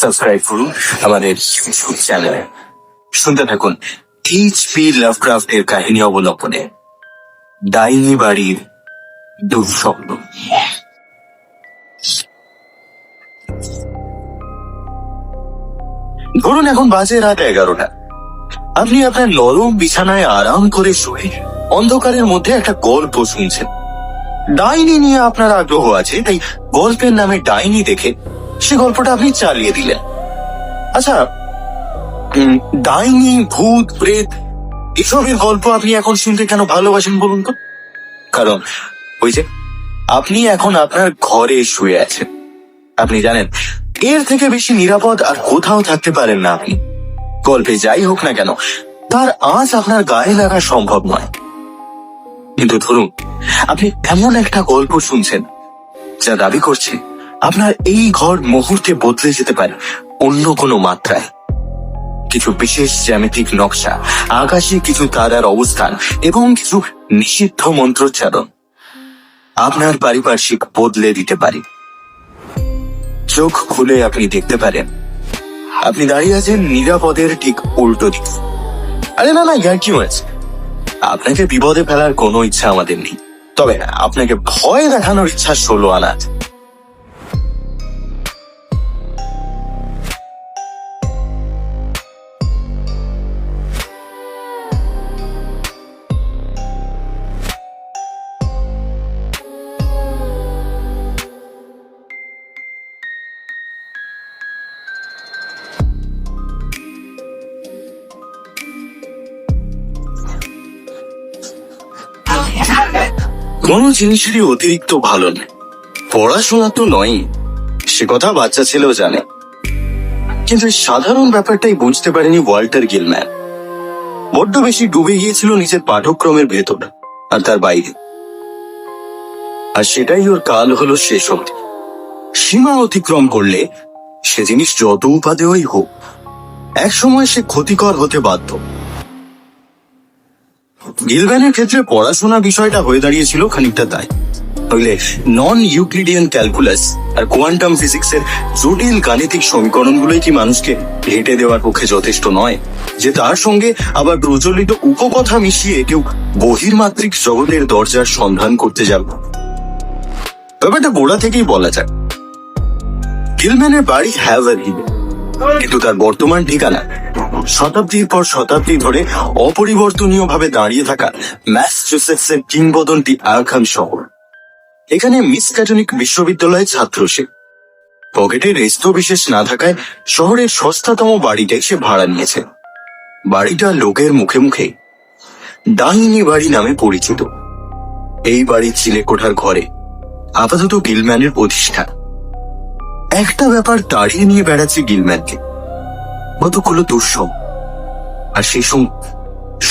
Subscribe করুন আমাদের YouTube চ্যানেলে। শুনতে থাকুন এইচ.পি. লাভক্রাফটের কাহিনী অবলম্বনে ডাইনি বাড়ির দুঃস্বপ্ন। ধরুন এখন বাজে রাত 11টা। আপনি আপনার নরম বিছানায় আরাম করে শুয়ে অন্ধকারের মধ্যে একটা গল্প শুনছেন। ডাইনি নিয়ে আপনার আগ্রহ আছে, তাই গল্পের নামে ডাইনি দেখে সে গল্পটা আপনি চালিয়ে দিলেন। আচ্ছা, ডাইনি, ভূত, প্রেত এসবের গল্প আপনি এখন শুনতে কেন ভালোবাসেন বলুন তো? কারণ ওই যে আপনি এখন আপনার ঘরে শুয়ে আছেন। আপনি জানেন এর থেকে বেশি নিরাপদ আর কোথাও থাকতে পারেন না আপনি। গল্পে যাই হোক না কেন তার আজ আপনার গায়ে লাগা সম্ভব নয়। কিন্তু ধরুন আপনি এমন একটা গল্প শুনছেন যা দাবি করছে আপনার এই ঘর মুহূর্তে বদলে যেতে পারে অন্য কোনো মাত্রায়। কিছু বিশেষ জ্যামিতিক নকশা, আকাশে কিছু তারার অবস্থান এবং কিছু নিষিদ্ধ মন্ত্রোচ্চারণ আপনার পারিপার্শ্বিক বদলে দিতে পারে। চোখ খুলে আপনি দেখতে পারেন আপনি দাঁড়িয়ে আছেন নিরাপদের ঠিক উল্টো দিকে। আরে না, ইয়ার কি হয়েছে? আপনাকে বিপদে ফেলার কোনো ইচ্ছা আমাদের নেই, তবে আপনাকে ভয় দেখানোর ইচ্ছা 16 আনা আছে। কোনো জিনিসেরই অতিরিক্ত ভালো নয়। পড়াশোনা তো নয়, সে কথা বাচ্চা ছেলেও জানে, কিন্তু সাধারণ ব্যাপারটাই বুঝতে পারেনি ওয়াল্টার গিলম্যান। বড্ড বেশি ডুবে গিয়েছিল নিজের পাঠ্যক্রমের ভেতর আর তার বাইরে, আর সেটাই ওর কাল হলো শেষ অবধি। সীমা অতিক্রম করলে সে জিনিস যত উপাদেয়ই হোক একসময় সে ক্ষতিকর হতে বাধ্য। গিলম্যানের ক্ষেত্রে পড়াশোনা বিষয়টা হয়ে দাঁড়িয়েছিল খানিকটা তাই। নইলে নন ইউক্লিডিয়ান ক্যালকুলাস আর কোয়ান্টাম ফিজিক্সের জটিল গাণিতিক সমীকরণগুলোই কি মানুষকে হেঁটে দেওয়ার পক্ষে যথেষ্ট নয় যে তার সঙ্গে আবার প্রচলিত উপকথা মিশিয়ে কেউ বহির্মাত্রিক জগতের দরজার সন্ধান করতে যাবে? ব্যাপারটা গোড়া থেকেই বলা যায়। গিলম্যানের বাড়ি হ্যাভারহিলে, কিন্তু তার বর্তমান ঠিকানা শতাব্দীর পর শতাব্দী ধরে অপরিবর্তনীয় ভাবে দাঁড়িয়ে থাকা ম্যাসাচুসেটসের কিংবদন্তি আর্কহাম শহর। এখানে মিসক্যাটনিক বিশ্ববিদ্যালয়ের ছাত্র সে। পকেটে রেস্তো বিশেষ না থাকায় শহরের সস্তাতম বাড়িটাই সে ভাড়া নিয়েছে। বাড়িটা লোকের মুখে মুখে ডাইনি বাড়ি নামে পরিচিত। এই বাড়ির চিলেকোঠার ঘরে আপাতত গিলম্যানের প্রতিষ্ঠা। একটা ব্যাপার তাড়িয়ে নিয়ে বেড়াচ্ছে গিলম্যানকে, কতগুলো দুঃস্বপ্ন, আর সেই সঙ্গে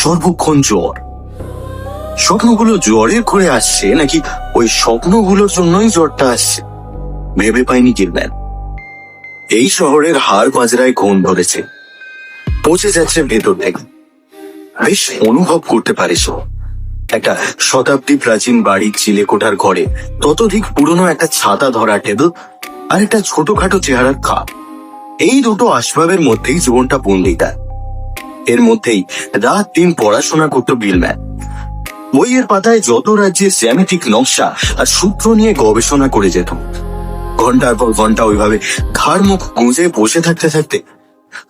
সর্বক্ষণ জ্বর। স্বপ্নগুলো জ্বরের করে আসছে নাকি ওই স্বপ্নগুলোর জন্যই জ্বরটা আসছে ভেবে পায়নি গিলম্যান। এই শহরের হাড় পাঁজরায় ঘুম ধরেছে, পচে যাচ্ছে ভেতর থেকে। বেশ অনুভব করতে পারে সে একটা শতাব্দী প্রাচীন বাড়ির চিলেকোঠার ঘরে ততোধিক পুরনো একটা ছাতা ধরা টেবিল আর একটা ছোটখাটো চেহারার খাপ। এই দুটো আসবাবের মধ্যেই জীবনটা বন্দি তার। এর মধ্যেই রাত দিন পড়াশোনা করত গিলম্যান। বইয়ের পাতায় যত রাজ্যের জ্যামিতিক নকশা আর সূত্র নিয়ে গবেষণা করে যেত। ঘন্টার পর ঘন্টা ওইভাবে ঘাড় মুখ গুঁজে বসে থাকতে থাকতে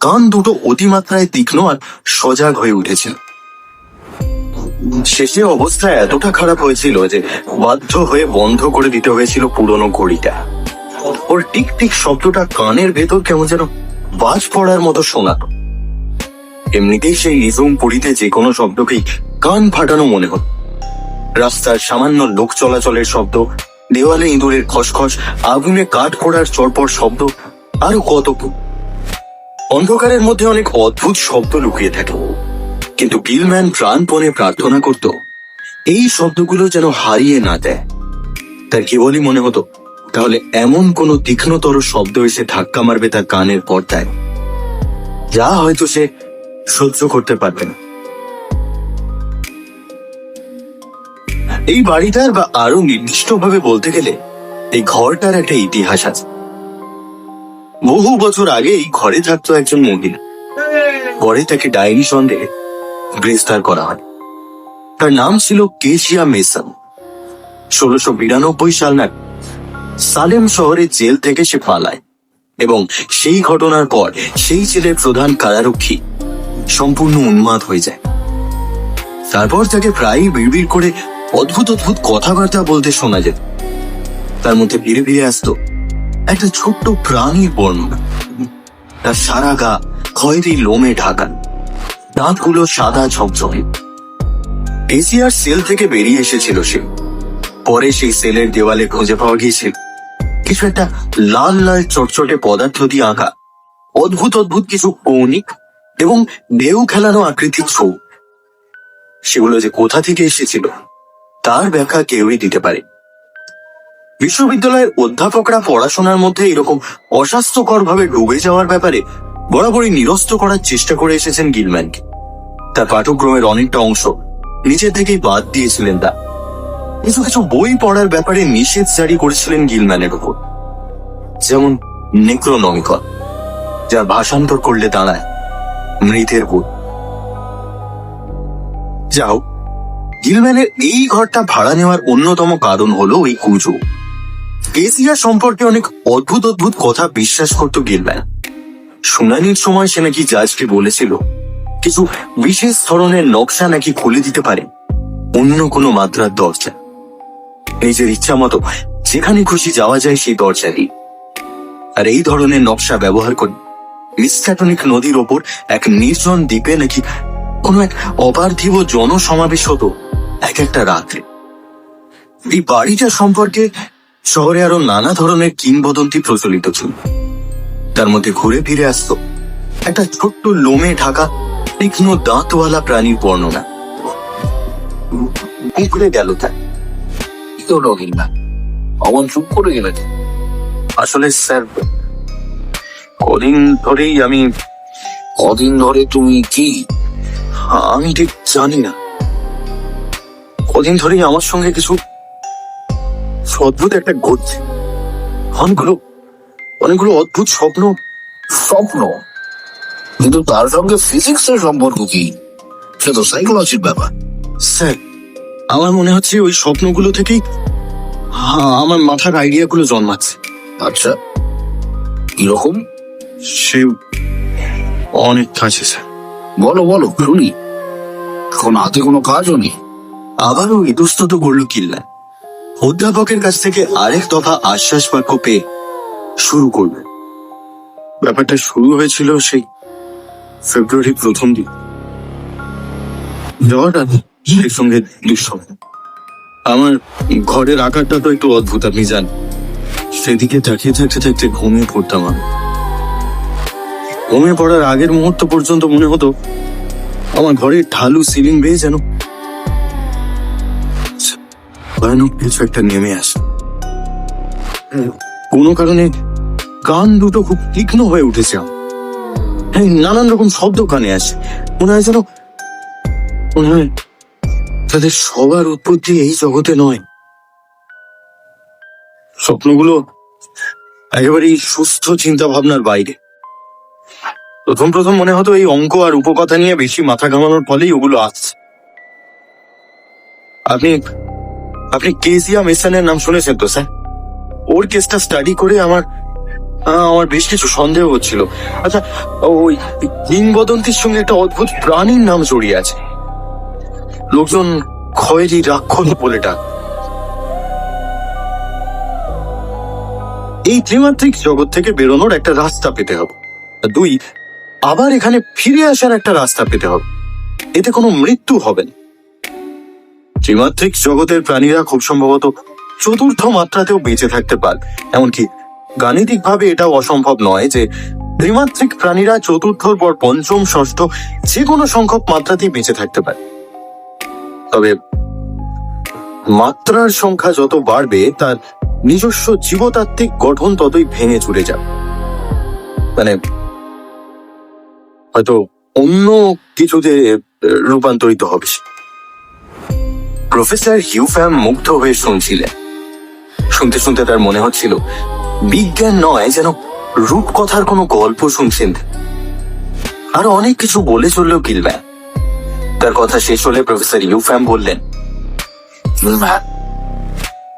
কান দুটো অতিমাত্রায় তীক্ষ্ণ আর সজাগ হয়ে উঠেছিল। শেষে অবস্থা এতটা খারাপ হয়েছিল যে বাধ্য হয়ে বন্ধ করে দিতে হয়েছিল পুরনো ঘড়িটা। ওর টিক টিক শব্দটা কানের ভেতর কেমন যেন বাজ পড়ার মতো শোনাতো। এমনিতেই সেই নিঝুম পড়িতে যে কোনো শব্দকেই কান ফাটানো মনে হতো। রাস্তার সামান্য লোক চলাচলের শব্দ, দেওয়ালে ইঁদুরের খসখস, আগুনে কাঠ পোড়ার চড়পড় শব্দ, আরো কত। অন্ধকারের মধ্যে অনেক অদ্ভুত শব্দ লুকিয়ে থাকে, কিন্তু গিলম্যান প্রাণপণে প্রার্থনা করত এই শব্দগুলো যেন হারিয়ে না দেয়। তার কেবলই মনে হতো তাহলে এমন কোন তীক্ষ্ণতর শব্দ এসে ধাক্কা মারবে তার কানের পর্দায়, যা হয়তো সে সহ্য করতে পারবে না। এই বাড়িটার, বা আরো নির্দিষ্টভাবে বলতে গেলে এই ঘরটার একটা ইতিহাস আছে। বহু বছর আগে এই ঘরে থাকতো একজন মহিলা। পরে তাকে ডায়েরি সন্দেহে গ্রেফতার করা হয়। তার নাম ছিল কেশিয়া মেসন। 1692 সাল নাগাদ সালেম শহরের জেল থেকে সে পালায় এবং সেই ঘটনার পর সেই জেলের প্রধান কারারক্ষী সম্পূর্ণ উন্মাদ হয়ে যায়। তারপর তাকে প্রায়ই বিড়বিড় করে অদ্ভুত অদ্ভুত কথাবার্তা বলতে শোনা যেত। তার মধ্যে ফিরে ফিরে আসতো একটা ছোট্ট প্রাণীর বর্ণনা। তার সারা গা খয়েরি লোমে ঢাকা, দাঁতগুলো সাদা ঝকঝকে। এসিআর সেল থেকে বেরিয়ে এসেছিল সে। পরে সেই সেলের দেওয়ালে খুঁজে পাওয়া গিয়েছিল কিছু একটা লাল লাল চটচটে পদার্থ দিয়ে আঁকা অদ্ভুত অদ্ভুত কিছু কৌণিক এবং ঢেউ খেলানো আকৃতির ছবি। সেগুলো যে কোথা থেকে এসেছিল তার ব্যাখ্যা কেউই দিতে পারে। বিশ্ববিদ্যালয়ের অধ্যাপকরা পড়াশোনার মধ্যে এরকম অস্বাস্থ্যকর ভাবে ডুবে যাওয়ার ব্যাপারে বরাবরই নিরস্ত করার চেষ্টা করে এসেছেন গিলম্যানকে। তার পাঠ্যক্রমের অনেকটা অংশ নিজে থেকেই বাদ দিয়েছিলেন। তা কিছু কিছু বই পড়ার ব্যাপারে নিষেধ জারি করেছিলেন গিলম্যানের উপর, যেমন নেক্রোনমিকন, যার ভাষান্তর করলে দাঁড়ায় মৃতের বই। যাও, গিলম্যানের এই ঘরটা ভাড়া নেওয়ার অন্যতম কারণ হলো ওই গুজব। কেসিয়া সম্পর্কে অনেক অদ্ভুত অদ্ভুত কথা বিশ্বাস করত গিলম্যান। শুনানির সময় সে নাকি জাজকে বলেছিল কিছু বিশেষ ধরনের নকশা নাকি খুলে দিতে পারে অন্য কোনো মাত্রার দরজা। নিজের ইচ্ছা মতো যেখানে খুশি যাওয়া যায় সেই দরজা দিয়ে। আর এই ধরনের নকশা ব্যবহার করে মিসক্যাটনিক নদীর ওপর এক নির্জন দ্বীপে নাকি কোনো এক অপার্থিব জনসমাবেশ হতো এক একটা রাত্রে। এই বাড়িটা সম্পর্কে শহরে আরো নানা ধরনের কিংবদন্তি প্রচলিত ছিল। তার মধ্যে ঘুরে ফিরে আসতো একটা ছোট্ট লোমে ঢাকা তীক্ষ্ণ দাঁতওয়ালা প্রাণীর বর্ণনা। ঘুরে গেল তার অমন চুপ করে গেলে। আসলে স্যার, কদিন ধরে তুমি কি? আমি ঠিক জানি না। কদিন ধরেই আমার সঙ্গে কিছু অদ্ভুত একটা ঘটছে। অনেকগুলো অদ্ভুত স্বপ্ন। কিন্তু তার সঙ্গে ফিজিক্স এর সম্পর্ক কি? সে তো সাইকোলজির ব্যাপার। স্যার, আমার মনে হচ্ছে ওই স্বপ্নগুলো থেকেই আমার মাথার আইডিয়া গুলো জন্মাচ্ছে। আচ্ছা, কিরকম? সে অনেক কাছে স্যার। বলো শুনি। এখন হাতে কোনো কাজও নেই। আবারও ইতস্তত করলো কিল্লা। অধ্যাপকের কাছ থেকে আরেক দফা আশ্বাস বাক্য পেয়ে শুরু করবে। ব্যাপারটা শুরু হয়েছিল সেই ফেব্রুয়ারি প্রথম দিন। যাওয়াটা সেই সঙ্গে দুঃস্বপ্ন। আমার ঘরের আকারটা তো একটু অদ্ভুত, আপনি জানেন। সেদিকে তাকিয়ে থাকতে থাকতে ঘুমিয়ে পড়তাম আমি। ঘুমিয়ে পড়ার আগের মুহূর্ত পর্যন্ত মনে হতো আমার ঘরের ঢালু সিলিং বেয়ে যেন ভয়ানক কিছু একটা নেমে আসে। কোনো কারণে কান দুটো খুব তীক্ষ্ণ হয়ে উঠেছে। নানান রকম শব্দ কানে আসে। মনে হয় তাদের সবার উৎপত্তি এই জগতে নয়। স্বপ্নগুলো একেবারেই সুস্থ চিন্তা ভাবনার বাইরে। প্রথম মনে হতো এই অঙ্ক আর উপকথা নিয়ে বেশি মাথা ঘামানোর ফলেই ওগুলো আসছে। আপনি কেসিয়া মেসনের নাম শুনেছেন তো স্যার? ওর কেসটা স্টাডি করে আমার বেশ কিছু সন্দেহ হচ্ছিল। আচ্ছা, ওই কিংবদন্তির সঙ্গে একটা অদ্ভুত প্রাণীর নাম জড়িয়ে আছে। লোকজন খয়েরি রাক্ষস বলে ডাক। এই ত্রিমাত্রিক জগৎ থেকে বেরোনোর একটা রাস্তা পেতে হবে। 2, আবার এখানে ফিরে আসার একটা রাস্তা পেতে হবে। এতে কোনো মৃত্যু হবে না। ত্রিমাত্রিক জগতের প্রাণীরা খুব সম্ভবত চতুর্থ মাত্রাতেও বেঁচে থাকতে পারবে। এমনকি গাণিতিক ভাবে এটাও অসম্ভব নয় যে ত্রিমাত্রিক প্রাণীরা চতুর্থর পর পঞ্চম, ষষ্ঠ যে কোনো সংখ্যক মাত্রাতেই বেঁচে থাকতে পারে। তবে মাত্রার সংখ্যা যত বাড়বে তার নিজস্ব জীবতাত্ত্বিক গঠন ততই ভেঙে চুরে যাবে। মানে হয়তো অন্য কিছুতে রূপান্তরিত হবে। প্রফেসর হিউফ্যাম মুগ্ধ হয়ে শুনছিলেন। শুনতে শুনতে তার মনে হচ্ছিল বিজ্ঞান নয়, যেন রূপকথার কোনো গল্প শুনছেন, আরো অনেক কিছু বলে চললেও গিলম্যান। তার কথা শেষ হলে প্রফেসর ইউফ্যাম বললেন, ম্যান,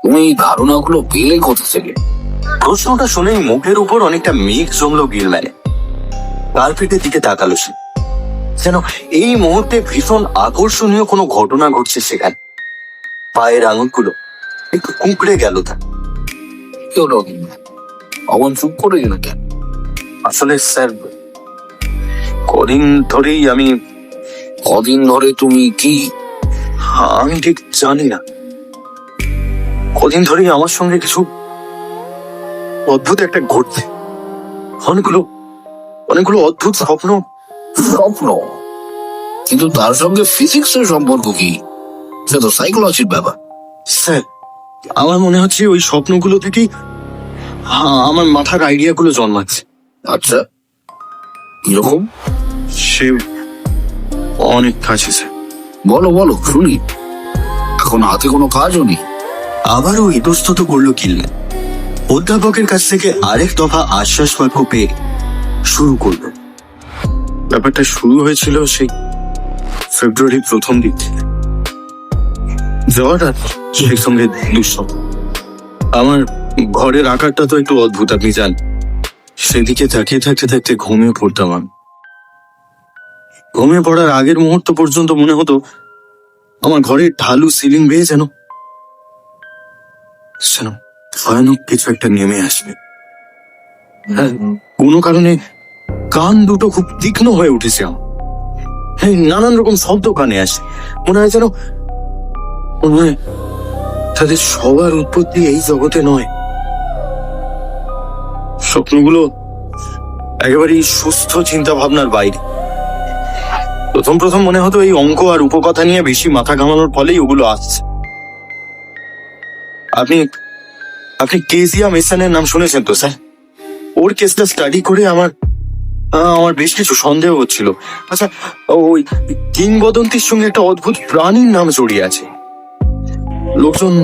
তুমি এই ধারণাগুলো পেলে কোথা থেকে? প্রশ্নটা শুনেই মুখের উপর অনেকটা মেঘ জমলো গিলম্যানে। কার্পেটের দিকে তাকালো সে, যেন এই মুহূর্তে ভীষণ আকর্ষণীয় কোনো ঘটনা ঘটছে সেখানে। পায়ের আঙুলগুলো একটু কুঁকড়ে গেল তার। কি হলো গিলম্যান? অমন চুপ করে গেল কেন? আসলে স্যার, কদিন ধরেই কদিন ধরে তুমি কি? আমি ঠিক জানি না, কদিন ধরেই আমার সঙ্গে কিছু অদ্ভুত একটা ঘটছে। অনেকগুলো অনেকগুলো অদ্ভুত স্বপ্ন। স্বপ্ন? কিন্তু তার সঙ্গে ফিজিক্সের সম্পর্ক কি? সে তো সাইকোলজির ব্যাপার। স্যার, আমার মনে হচ্ছে ওই স্বপ্নগুলো থেকেই আমার মাথার আইডিয়াগুলো জন্মাচ্ছে। আচ্ছা, কিরকম? সে অনেক কাছে স্যার। বলো বলো, শুনি। এখন হাতে কোনো কাজও নেই। আবারও ইতস্তত করলো গিলম্যান। অধ্যাপকের কাছ থেকে আরেক দফা আশ্বাস বাক্য পেয়ে শুরু করলো। ব্যাপারটা শুরু হয়েছিল সেই ফেব্রুয়ারির প্রথম দিক থেকে। জ্বর আর সেই সঙ্গে দুঃস্বপ্ন। আমার ঘরের আকারটা তো একটু অদ্ভুত, আপনি জানেন। সেদিকে তাকিয়ে থাকতে থাকতে ঘুমিয়ে পড়তাম আমি। ঘুমিয়ে পড়ার আগের মুহূর্ত পর্যন্ত মনে হতো আমার ঘরের ঢালু সিলিং বেয়ে যেন ভয়ানক কিছু একটা নেমে আসবে। হ্যাঁ, কোনো কারণে কান দুটো খুব তীক্ষ্ণ হয়ে উঠেছে আমার। হ্যাঁ, নানান রকম শব্দ কানে আসে। মনে হয় তাদের সবার উৎপত্তি এই জগতে নয়। স্বপ্নগুলো একেবারেই সুস্থ চিন্তা ভাবনার বাইরে। প্রথম প্রথম মনে হতো এই অঙ্ক আর উপকথা নিয়ে বেশি মাথা ঘামানোর ফলেই ওগুলো আসছে। আপনি কেজিয়া মেসনের নাম শুনেছেন তো স্যার? ওর কেসটা স্টাডি করে আমার বেশ কিছু সন্দেহ হচ্ছিল। আচ্ছা, ওই কিংবদন্তির সঙ্গে একটা অদ্ভুত প্রাণীর নাম জড়িয়ে আছে। লোকজন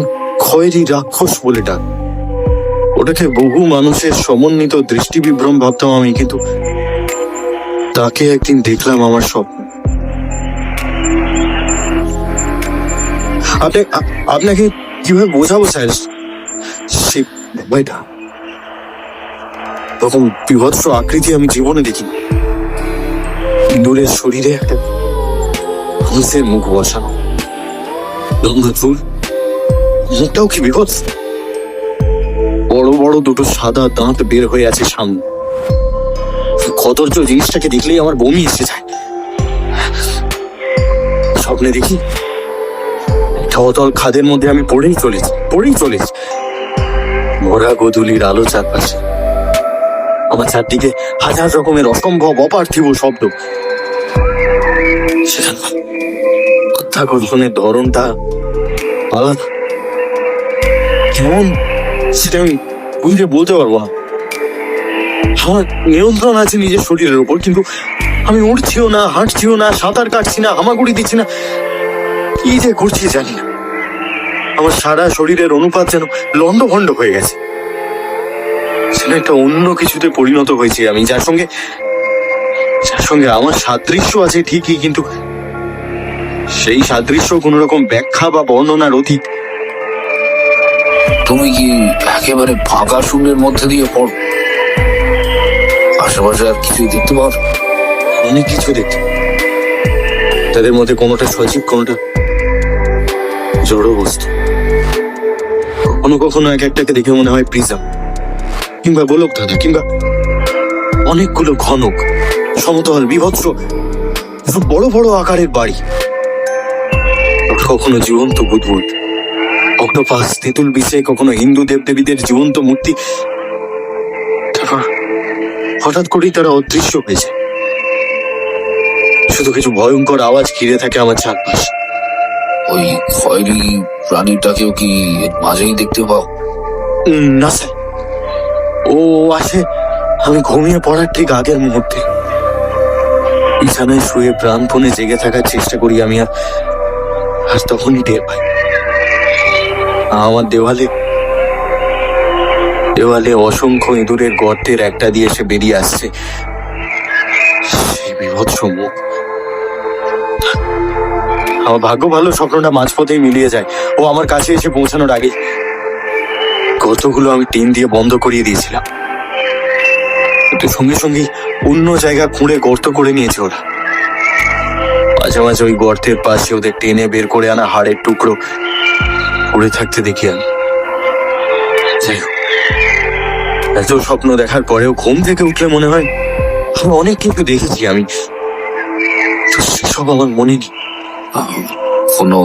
খয়েরি রাক্ষস বলে ডাক। ওটাকে বহু মানুষের সমন্বিত দৃষ্টিবিভ্রম ভাবতাম আমি, কিন্তু তাকে একদিন দেখলাম আমার স্বপ্ন। আপনাকে কিভাবে বোঝাবো স্যার? সে ভাইটা তখন বিভৎস আকৃতি আমি জীবনে দেখি। দূরের শরীরে একটা হাঁসের মুখ বসানো, লম্বা চুল, মুখটাও কি বিভৎস। বড় বড় দুটো সাদা দাঁত বের হয়ে আছে সামনে। কদর্য জিনিসটাকে দেখলেই আমার বমি এসে যায়। স্বপ্নে দেখি একটা অতল খাদের মধ্যে আমি পড়েই চলেছি। ভরা গোধূলির আলো চারপাশে, আমার চারদিকে হাজার রকমের অসম্ভব অপার্থিব শব্দ। সেখানকার কথাকথনের ধরনটা আলাদা। কেমন সেটা আমি বুঝে বলতে পারবো না। আমার নিয়ন্ত্রণ আছে নিজের শরীরের উপর, কিন্তু আমি উঠছিও না, হাঁটছিও না, সাঁতার কাটছি না, হামাগুড়ি দিচ্ছি না। কি যে করছি জানি না। আমার সারা শরীরের অনুপাত যেন লন্ডভন্ড হয়ে গেছে। সেটা একটা অন্য কিছুতে পরিণত হয়েছে আমি, যার সঙ্গে আমার সাদৃশ্য আছে ঠিকই, কিন্তু সেই সাদৃশ্য কোন রকম ব্যাখ্যা বা বর্ণনার অতীত। তুমি কি একেবারে ফাঁকা শূন্যের মধ্যে দিয়ে পড়ো? আশেপাশে আর কিছুই দেখতে পাও? অনেক কিছু দেখতে, তাদের মধ্যে কোনোটা সজীব, কোনোটা জড় বস্তু। কখনো কখনো এক একটাকে দেখে মনে হয় প্রিজম কিংবা গোলক ধাঁধা, কিংবা অনেকগুলো ঘনক সমতল বিভৎস বড় বড় আকারের বাড়ি। কখনো জীবন্ত বুদবুদ, অক্টোপাস, তেঁতুল বিছে, কখনো হিন্দু দেবদেবীদের জীবন্ত মূর্তি। তারপর হঠাৎ করেই তারা অদৃশ্য হয়েছে। শুধু কিছু ভয়ঙ্কর আওয়াজ ঘিরে থাকে আমার চারপাশ। ওই খয়েরি প্রাণীটাকেও কি মাঝেই দেখতে পাও? না স্যার, ও আসে আমি ঘুমিয়ে পড়ার ঠিক আগের মুহূর্তে। বিছানায় শুয়ে প্রাণপণে জেগে থাকার চেষ্টা করি আমি, আর তখনই টের পাই আমার দেওয়ালে দেওয়ালে অসংখ্য ইঁদুরের গর্তের একটা দিয়ে এসে বেরিয়ে আসছে সেই বীভৎস মুখ। আমার ভাগ্য ভালো, স্বপ্নটা মাঝপথেই মিলিয়ে যায়। ও আমার কাছে এসে পৌঁছানোর আগে গর্তগুলো আমি টিন দিয়ে বন্ধ করিয়ে দিয়েছিলাম, কিন্তু সঙ্গে সঙ্গে অন্য জায়গা খুঁড়ে গর্ত করে নিয়েছে ওরা। মাঝে মাঝে ওই গর্তের পাশে ওদের টেনে বের করে আনা হাড়ের টুকরো পড়ে থাকতে দেখি আমি। যাই হোক, এত স্বপ্ন দেখার পরেও ঘুম থেকে উঠলে মনে হয় আমি অনেক কিছু দেখেছি, আমি তো সেসব আমার মনে নেই। কোনো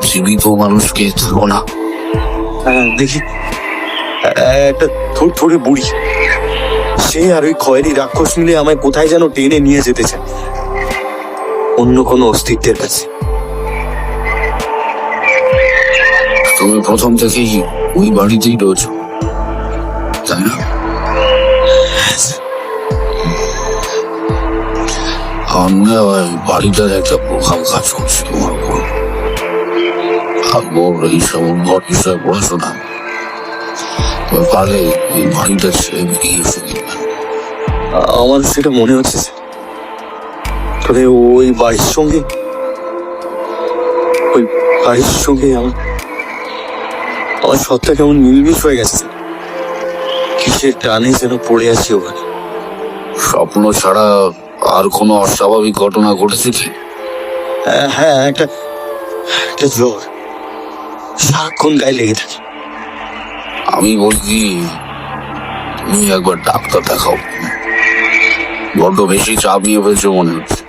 জীবিত মানুষকে ধরো না। দেখি একটা থরে বুড়ি, সে আর ওই খয়েরি রাক্ষস মিলে আমায় কোথায় যেন টেনে নিয়ে যেতে চায়, অন্য কোনো অস্তিত্বের কাছে। তুমি প্রথম থেকেই ওই বাড়িতেই রয়েছ, তাই না? আমরা ওই বাড়িটার একটা প্রভাব কাজ করছি তোমার উপর। আকবর এইসব ঘর বিষয়ে পড়াশোনা পারলে এই বাড়িটা ছেড়ে বেরিয়ে এসে দেখবেন। আমার সেটা মনে হচ্ছে স্যার। তবে ওই বাড়ির সঙ্গে আমার সত্তা কেমন মিলমিশ হয়ে গেছে স্যার। কিসের টানে যেন পড়ে আছি ওখানে। স্বপ্ন ছাড়া আর কোনো অস্বাভাবিক ঘটনা ঘটেছে কি? হ্যাঁ, একটা জ্বর সারাক্ষণ গায়ে লেগে থাকে। আমি বলছি তুমি একবার ডাক্তার দেখাও, বড্ড বেশি চাপ নিয়ে ফেলছো মনে হচ্ছে।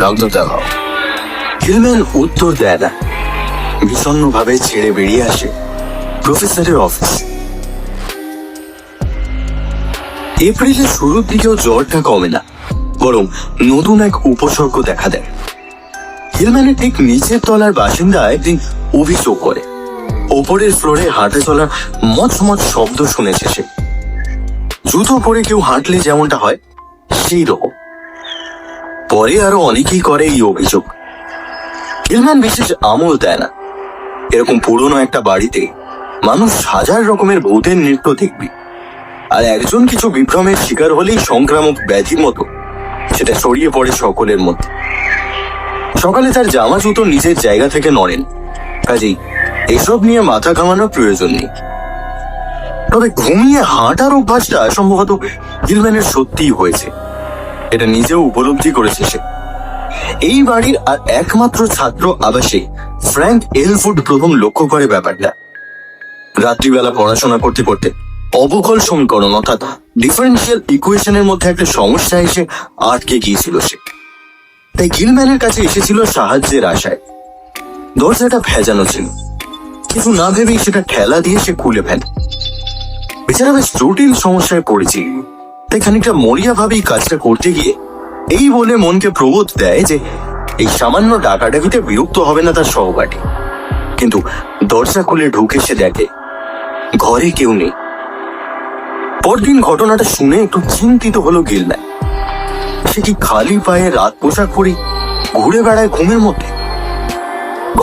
ডাক্তার দেখাও। হিলম্যান উত্তর দেয় না, বিষণ্ণ ভাবে ছেড়ে বেরিয়ে আসে প্রফেসরের অফিস। এপ্রিলের শুরুর দিকেও জ্বরটা কমে না, বরং নতুন এক উপসর্গ দেখা দেয়। হিলম্যানের ঠিক নিচের তলার বাসিন্দা একদিন অভিযোগ করে ওপরের ফ্লোরে হাঁটা চলার মচমচ শব্দ শুনেছে সে। জুতো পরে কেউ হাঁটলে যেমনটা হয় সেই রকম। পরে আরো অনেকেই করে এই অভিযোগ। হিলম্যান বিশেষ আমল দেয় না। এরকম পুরনো একটা বাড়িতে মানুষ হাজার রকমের ভূতের নৃত্য দেখবে, আর একজন কিছু বিভ্রমের শিকার হলেই সংক্রামক ব্যাধির মতো সেটা ছড়িয়ে পড়ে সকলের মধ্যে। সকালে তার জামা জুতো নিজের জায়গা থেকে নড়েন, কাজেই এসব নিয়ে মাথা ঘামানোর প্রয়োজন নেই। তবে ঘুমিয়ে হাঁটার অভ্যাসটা সম্ভবত হিলম্যানের সত্যিই হয়েছে, এটা নিজেও উপলব্ধি করেছে সে। এই বাড়ির আর একমাত্র ছাত্র আবাসিক ফ্র্যাঙ্ক এলফুড প্রথম লক্ষ্য করে ব্যাপারটা। রাত্রিবেলা পড়াশোনা করতে করতে অবকল সমীকরণ অর্থাৎ ডিফারেন্সিয়াল ইকুয়েশনের মধ্যে একটা সমস্যা এসে আটকে গিয়েছিল সে। তাই হিলম্যানের কাছে এসেছিল সাহায্যের আশায়। দরজাটা ভেজানো ছিল, কিছু না ভেবেই সেটা ঠেলা দিয়ে সে খুলে ফেলে। বেচারা বেশ জটিল সমস্যায় পড়েছি, তাই খানিকটা মরিয়া ভাবেই কাজটা করতে গিয়ে এই বলে মনকে প্রবোধ দেয় যে এই সামান্য ডাকাডাকিতে বিরক্ত হবে না তার সহপাঠী। কিন্তু দরজা খুলে ঢুকে সে দেখে ঘরে কেউ নেই। পরদিন ঘটনাটা শুনে একটু চিন্তিত হলো গিলম্যান। সে কি খালি পায়ে রাত পোশাক পরে ঘুরে বেড়ায় ঘুমের মধ্যে?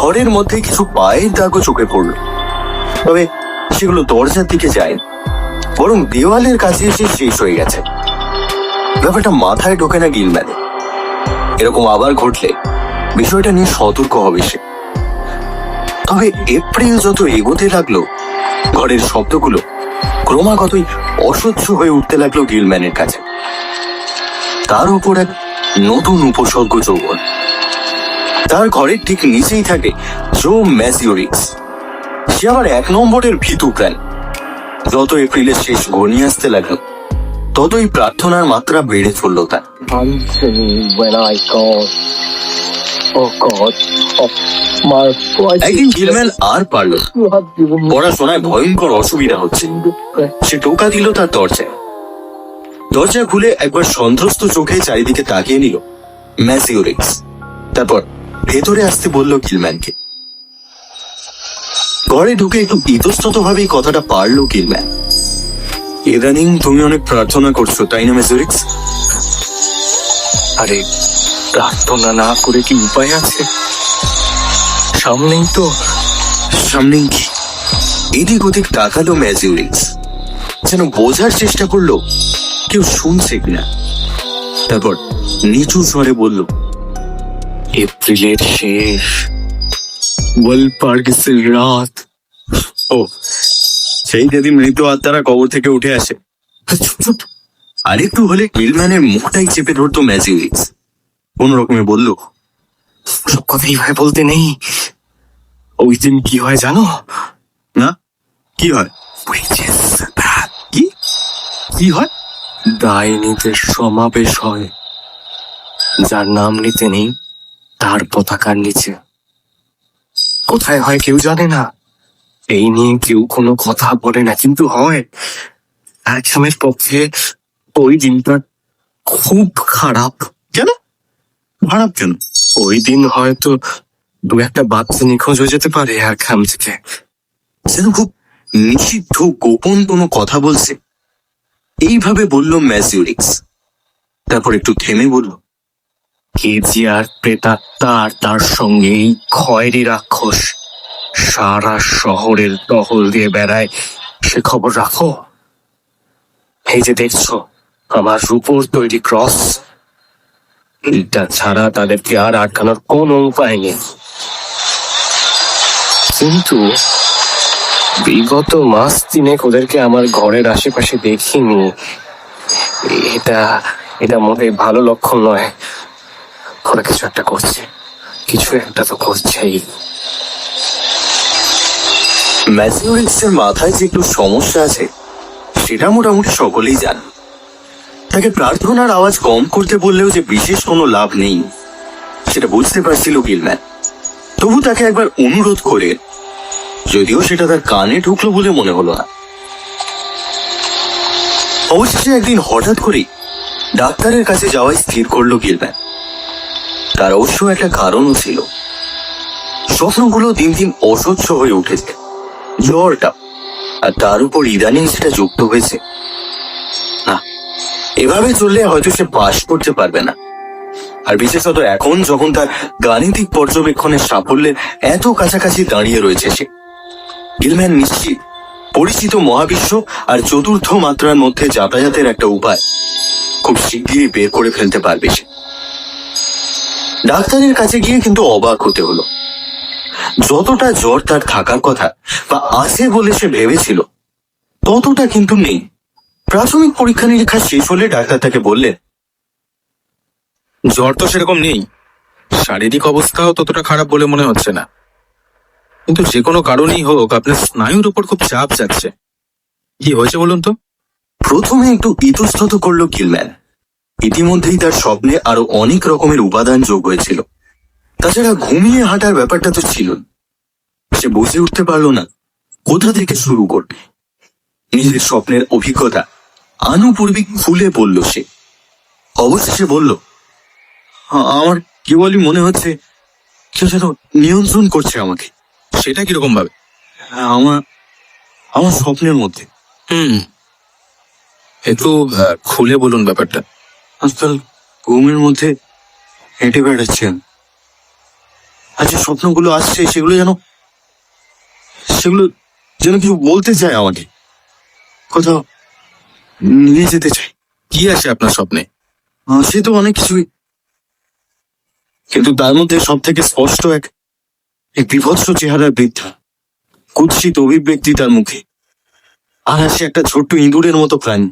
ঘরের মধ্যে কিছু পায়ের দাগও চোখে পড়ল, তবে সেগুলো দরজার দিকে যায়, বরং দেওয়ালের কাছে এসে শেষ হয়ে গেছে। ব্যাপারটা মাথায় ঢোকে না গিলম্যানে। এরকম আবার ঘটলে বিষয়টা নিয়ে সতর্ক হবে সে। তবে এপ্রিল যত এগোতে লাগলো, ঘরের শব্দগুলো ক্রমাগতই অসহ্য হয়ে উঠতে লাগলো গিলম্যানের কাছে। তার উপর এক নতুন উপসর্গ যৌবন। তার ঘরের ঠিক নিচেই থাকে জো ম্যাসিওরিক্স। সে আবার 1 নম্বরের ভীতু প্রাণ। যত এপ্রিলের শেষ ঘনিয়ে আসতে লাগলো, ততই প্রার্থনার মাত্রা বেড়ে চলল তার। Answer me when I call. Oh God, oh my God. একদিন গিলম্যান আর পারল না। You have given me পড়াশোনায় ভয়ঙ্কর অসুবিধা হচ্ছে। সে টোকা দিল তার দরজায়। দরজা খুলে একবার সন্ত্রস্ত চোখে চারিদিকে তাকিয়ে নিল ম্যাসিওরিক্স। তারপর ভেতরে আসতে বলল গিলম্যানকে। ঘরে ঢুকে একটু ইতস্তত ভাবেই কথাটা পারল গিলম্যান। ইদানিং তুমি অনেক প্রার্থনা করছো, তাই না ম্যাসিওরিক্স? আরে প্রার্থনা না করে কি উপায় আছে? সামনেই তো সামনে কি? এদিক ওদিক তাকালো ম্যাজিউরিক্স, যেন বোঝার চেষ্টা করলো কেউ শুনছে কিনা। তারপর নিচু স্বরে বলল, এপ্রিলের শেষ, ওয়ালপার্গসের রাত। ও, সেই যেদিন মৃত আত্মারা কবর থেকে উঠে আসে। চুপ চুপ। আরেকটু হলে কিলম্যানের মুখটাই চেপে ধরতো ম্যাজিউরিক্স। কোন রকমে বলল, সব কথা এইভাবে বলতে নেই। ওই দিন কি হয় জানো? না, কি হয়? Witches, কি কি হয়? ডাইনিদের সমাবেশ হয়, যার নাম নিতে নেই তার পতাকার নিচে। কোথায় হয় কেউ জানে না, এই নিয়ে কেউ কোনো কথা বলে না, কিন্তু হয়। অ্যাডামের পক্ষে ওই দিনটা খুব খারাপ। কেন খারাপ কেন? ওই দিন হয়তো দু একটা বাচ্চা নিখোঁজ হয়ে যেতে পারে অ্যাডাম থেকে। যেন খুব নিষিদ্ধ গোপন কোনো কথা বলছে, এইভাবে বলল ম্যাজিউরিক্স। তারপর একটু থেমে বলল, কেজিয়ার প্রেতাত্মা আর তার সঙ্গে এই খয়েরি রাক্ষস সারা শহরের টহল দিয়ে বেড়ায়, সে খবর রাখো। এই যে দেখছো আমার রূপোর তৈরি ক্রস, এটা ছাড়া তাদেরকে আর আটকানোর কোনো উপায় নেই। কিন্তু বিগত মাস তিনেক ওদেরকে আমার ঘরের আশেপাশে দেখিনি। এটা এটা মোটেই ভালো লক্ষণ নয়। ওরা কিছু একটা করছে, কিছু একটা তো করছেই। ম্যাজিউরিক্সের মাথায় যে একটু সমস্যা আছে সেটা মোটামুটি সকলেই জানে। তাকে প্রার্থনার আওয়াজ কম করতে বললেও যে বিশেষ কোনো লাভ নেই সেটা বুঝতে পারছিল গিলম্যান। তবু তাকে একবার অনুরোধ করে, যদিও সেটা তার কানে ঢুকলো বলে মনে হলো না। অবশেষে একদিন হঠাৎ করেই ডাক্তারের কাছে যাওয়াই স্থির করলো গিলম্যান। তার অবশ্য একটা কারণও ছিল। স্বপ্নগুলো দিন দিন অসহ্য হয়ে উঠেছে, জ্বরটা, আর তার উপর ইদানিং সেটা যুক্ত হয়েছে। না, এভাবে চললে হয়তো সে পাশ করতে পারবে না। আর বিশেষত এখন যখন তার গাণিতিক পর্যবেক্ষণের সাফল্যের এত কাছাকাছি দাঁড়িয়ে রয়েছে সে। গিলম্যান নিশ্চিত পরিচিত মহাবিশ্ব আর চতুর্থ মাত্রার মধ্যে যাতায়াতের একটা উপায় খুব শিগগিরই বের করে ফেলতে পারবে সে। ডাক্তারের কাছে গিয়ে কিন্তু অবাক হতে হলো। যতটা জ্বর তার থাকার কথা বা আছে বলে সে ভেবেছিল ততটা কিন্তু নেই। প্রাথমিক পরীক্ষা নিরীক্ষা শেষ হলে ডাক্তার তাকে বললেন, জ্বর তো সেরকম নেই, শারীরিক অবস্থাও ততটা খারাপ বলে মনে হচ্ছে না, কিন্তু যে কোনো কারণেই হোক আপনার স্নায়ুর উপর খুব চাপ যাচ্ছে। কি হয়েছে বলুন তো? প্রথমে একটু ইতস্তত করলো গিলম্যান। ইতিমধ্যেই তার স্বপ্নে আরো অনেক রকমের উপাদান যোগ হয়েছিল। তাছাড়া ঘুমিয়ে হাঁটার ব্যাপারটা তো ছিল। সে বুঝে উঠতে পারলো না কোথা থেকে শুরু করবে। নিজের স্বপ্নের অভিজ্ঞতা আনুপূর্বিক খুলে বলল সে। অবশেষে বলল, আমার কেবলই মনে হচ্ছে কেউ যেন নিয়ন্ত্রণ করছে আমাকে। সেটা কিরকম ভাবে? আমার আমার স্বপ্নের মধ্যে। একটু খুলে বলুন ব্যাপারটা। আজকাল ঘুমের মধ্যে হেঁটে বেড়াচ্ছেন, আর যে স্বপ্নগুলো আসছে সেগুলো যেন কিছু বলতে চায় আমাকে, কোথাও নিয়ে যেতে চাই। কি আছে আপনার স্বপ্নে? সে তো অনেক কিছুই, কিন্তু তার মধ্যে সব থেকে স্পষ্ট এক বিভৎস চেহারার বৃদ্ধা, কুৎসিত অভিব্যক্তি তার মুখে। আর আছে একটা ছোট্ট ইঁদুরের মতো প্রাণী,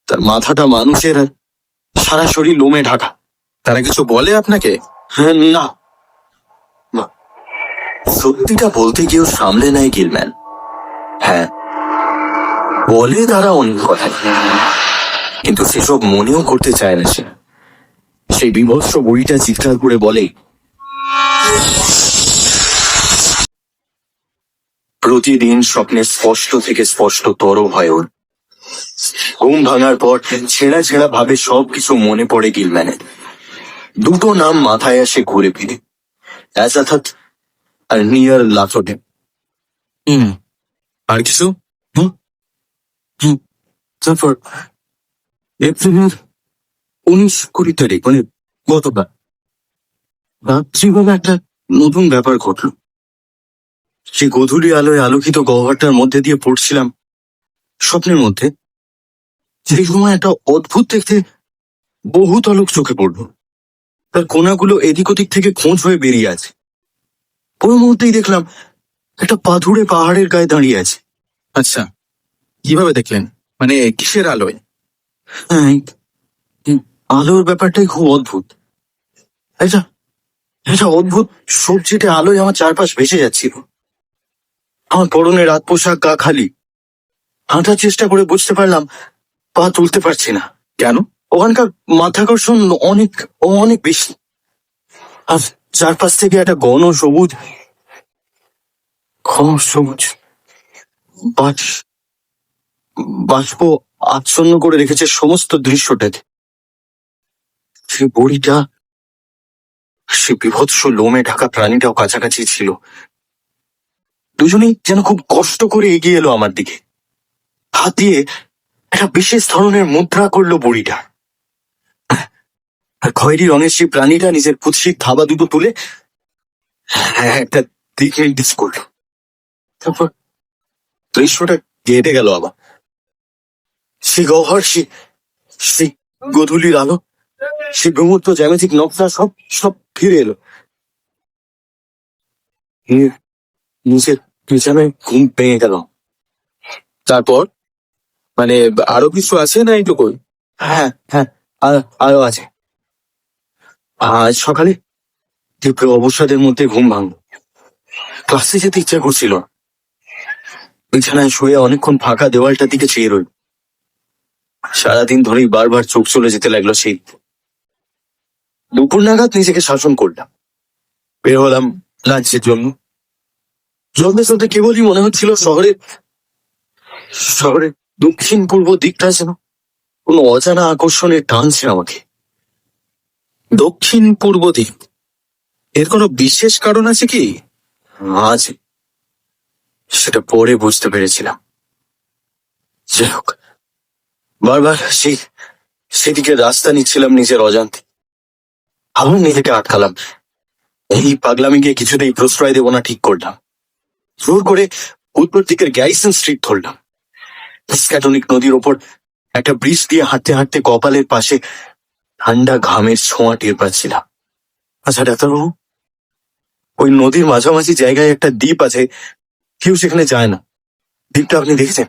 তার মাথাটা মানুষের আর সারা শরীর লোমে ঢাকা। তারা কিছু বলে আপনাকে? হ্যাঁ, না, সত্যিটা বলতে গিয়েও সামলে নেয় গিলম্যান। হ্যাঁ, বলে তারা অনেক কথা, কিন্তু সেসব মনেও করতে চায় না সে। সেই বিভৎস বইটা চিৎকার করে বলে, প্রতিদিন স্বপ্নে স্পষ্ট থেকে স্পষ্টতর হয় ওর। ঘুম ভাঙার পর ছেঁড়া ছেঁড়া ভাবে সবকিছু মনে পড়ে গিলম্যানের। দুটো নাম মাথায় আসে ঘুরে ফিরে, অ্যাজাথাত আর নিয়ার লাথোডে। আর কিছু? তারপর এপ্রিলের 19-20 তারিখ, মানে গতকাল রাত্রিবেলা একটা নতুন ব্যাপার ঘটল। সেই গধূলি আলোয় আলোকিত গহ্বরটার মধ্যে দিয়ে পড়ছিলাম স্বপ্নের মধ্যে, সেই সময় একটা অদ্ভুত দেখতে বহুত আলোক চোখে পড়ল। তার কোনাগুলো এদিক ওদিক থেকে খোঁজ হয়ে বেরিয়ে আছে। পুরো মুহূর্তেই দেখলাম একটা পাথুরে পাহাড়ের গায়ে দাঁড়িয়ে আছে। আচ্ছা, কিভাবে দেখলেন? মানে কিসের আলোয়? হ্যাঁ, এই আলোর ব্যাপারটাই খুব অদ্ভুত। এটা এটা অদ্ভুত সবজিতে আলোয় আমার চারপাশ ভেসে যাচ্ছিল। আমার পরনে রাত পোশাক, গা খালি। হাঁটার চেষ্টা করে বুঝতে পারলাম পা তুলতে পারছি না। কেন? ওখানকার মাধ্যাকর্ষণ অনেক অনেক বেশি। আর চারপাশ থেকে একটা ঘন সবুজ বাষ্প বাষ্প আচ্ছন্ন করে রেখেছে সমস্ত দৃশ্যটাকে। সে বড়িটা, সে বিভৎস লোমে ঢাকা প্রাণীটাও কাছাকাছি ছিল। দুজনেই যেন খুব কষ্ট করে এগিয়ে এলো আমার দিকে। হাত দিয়ে একটা বিশেষ ধরনের মুদ্রা করলো বুড়িটা। আর খয়েরি রঙের সেই প্রাণীটা নিজের কুৎসিত থাবা দুটো তুলে একটা দিক নির্দেশ করলো। তারপর দৃশ্যটা কেটে গেল আবার। সে গহ্বর, সেই গধূলির আলো, সে বিমূর্ত জ্যামিতিক নকশা সব সব ফিরে এলো। নিজের পিছনে ঘুম ভেঙে গেল। তারপর মানে আরো কিছু আছে না এইটুকুই? হ্যাঁ হ্যাঁ, আরো আছে। আজ সকালে তীব্র অবসাদের মধ্যে ঘুম ভাঙল। ক্লাসে যেতে ইচ্ছা করছিল না। বিছানায় শুয়ে অনেকক্ষণ ফাঁকা দেওয়ালটার দিকে চেয়ে রইল। সারাদিন ধরেই বারবার চোখ চলে যেতে লাগলো সেই। দুপুর নাগাদ নিজেকে শাসন করলাম, বের হলাম লাঞ্চের জন্য। চলতে চলতে কেবলই মনে হচ্ছিল শহরের দক্ষিণ পূর্ব দিকটা যেন কোনো অজানা আকর্ষণে টানছে আমাকে। দক্ষিণ পূর্ব দিক, এর কোনো বিশেষ কারণ আছে কি? আজ সেটা পরে বুঝতে পেরেছিলাম। যাই হোক, বারবার সেদিকে রাস্তা নিচ্ছিলাম নিজের অজান্তে। আবার নিজেকে আটকালাম। এই পাগলামিকে কিছুতেই প্রশ্রয় দেব না ঠিক করলাম। জোর করে উত্তর দিকের গ্যারিসন স্ট্রিট ধরলাম। স্ক্যাটনিক নদীর ওপর একটা ব্রিজ দিয়ে হাঁটতে হাঁটতে কপালের পাশে ঠান্ডা ঘামের ছোঁয়া টের পাচ্ছিলাম। আচ্ছা ডাক্তারবাবু, ওই নদীর মাঝামাঝি জায়গায় একটা দ্বীপ আছে, কেউ সেখানে যায় না। দ্বীপটা আপনি দেখেছেন?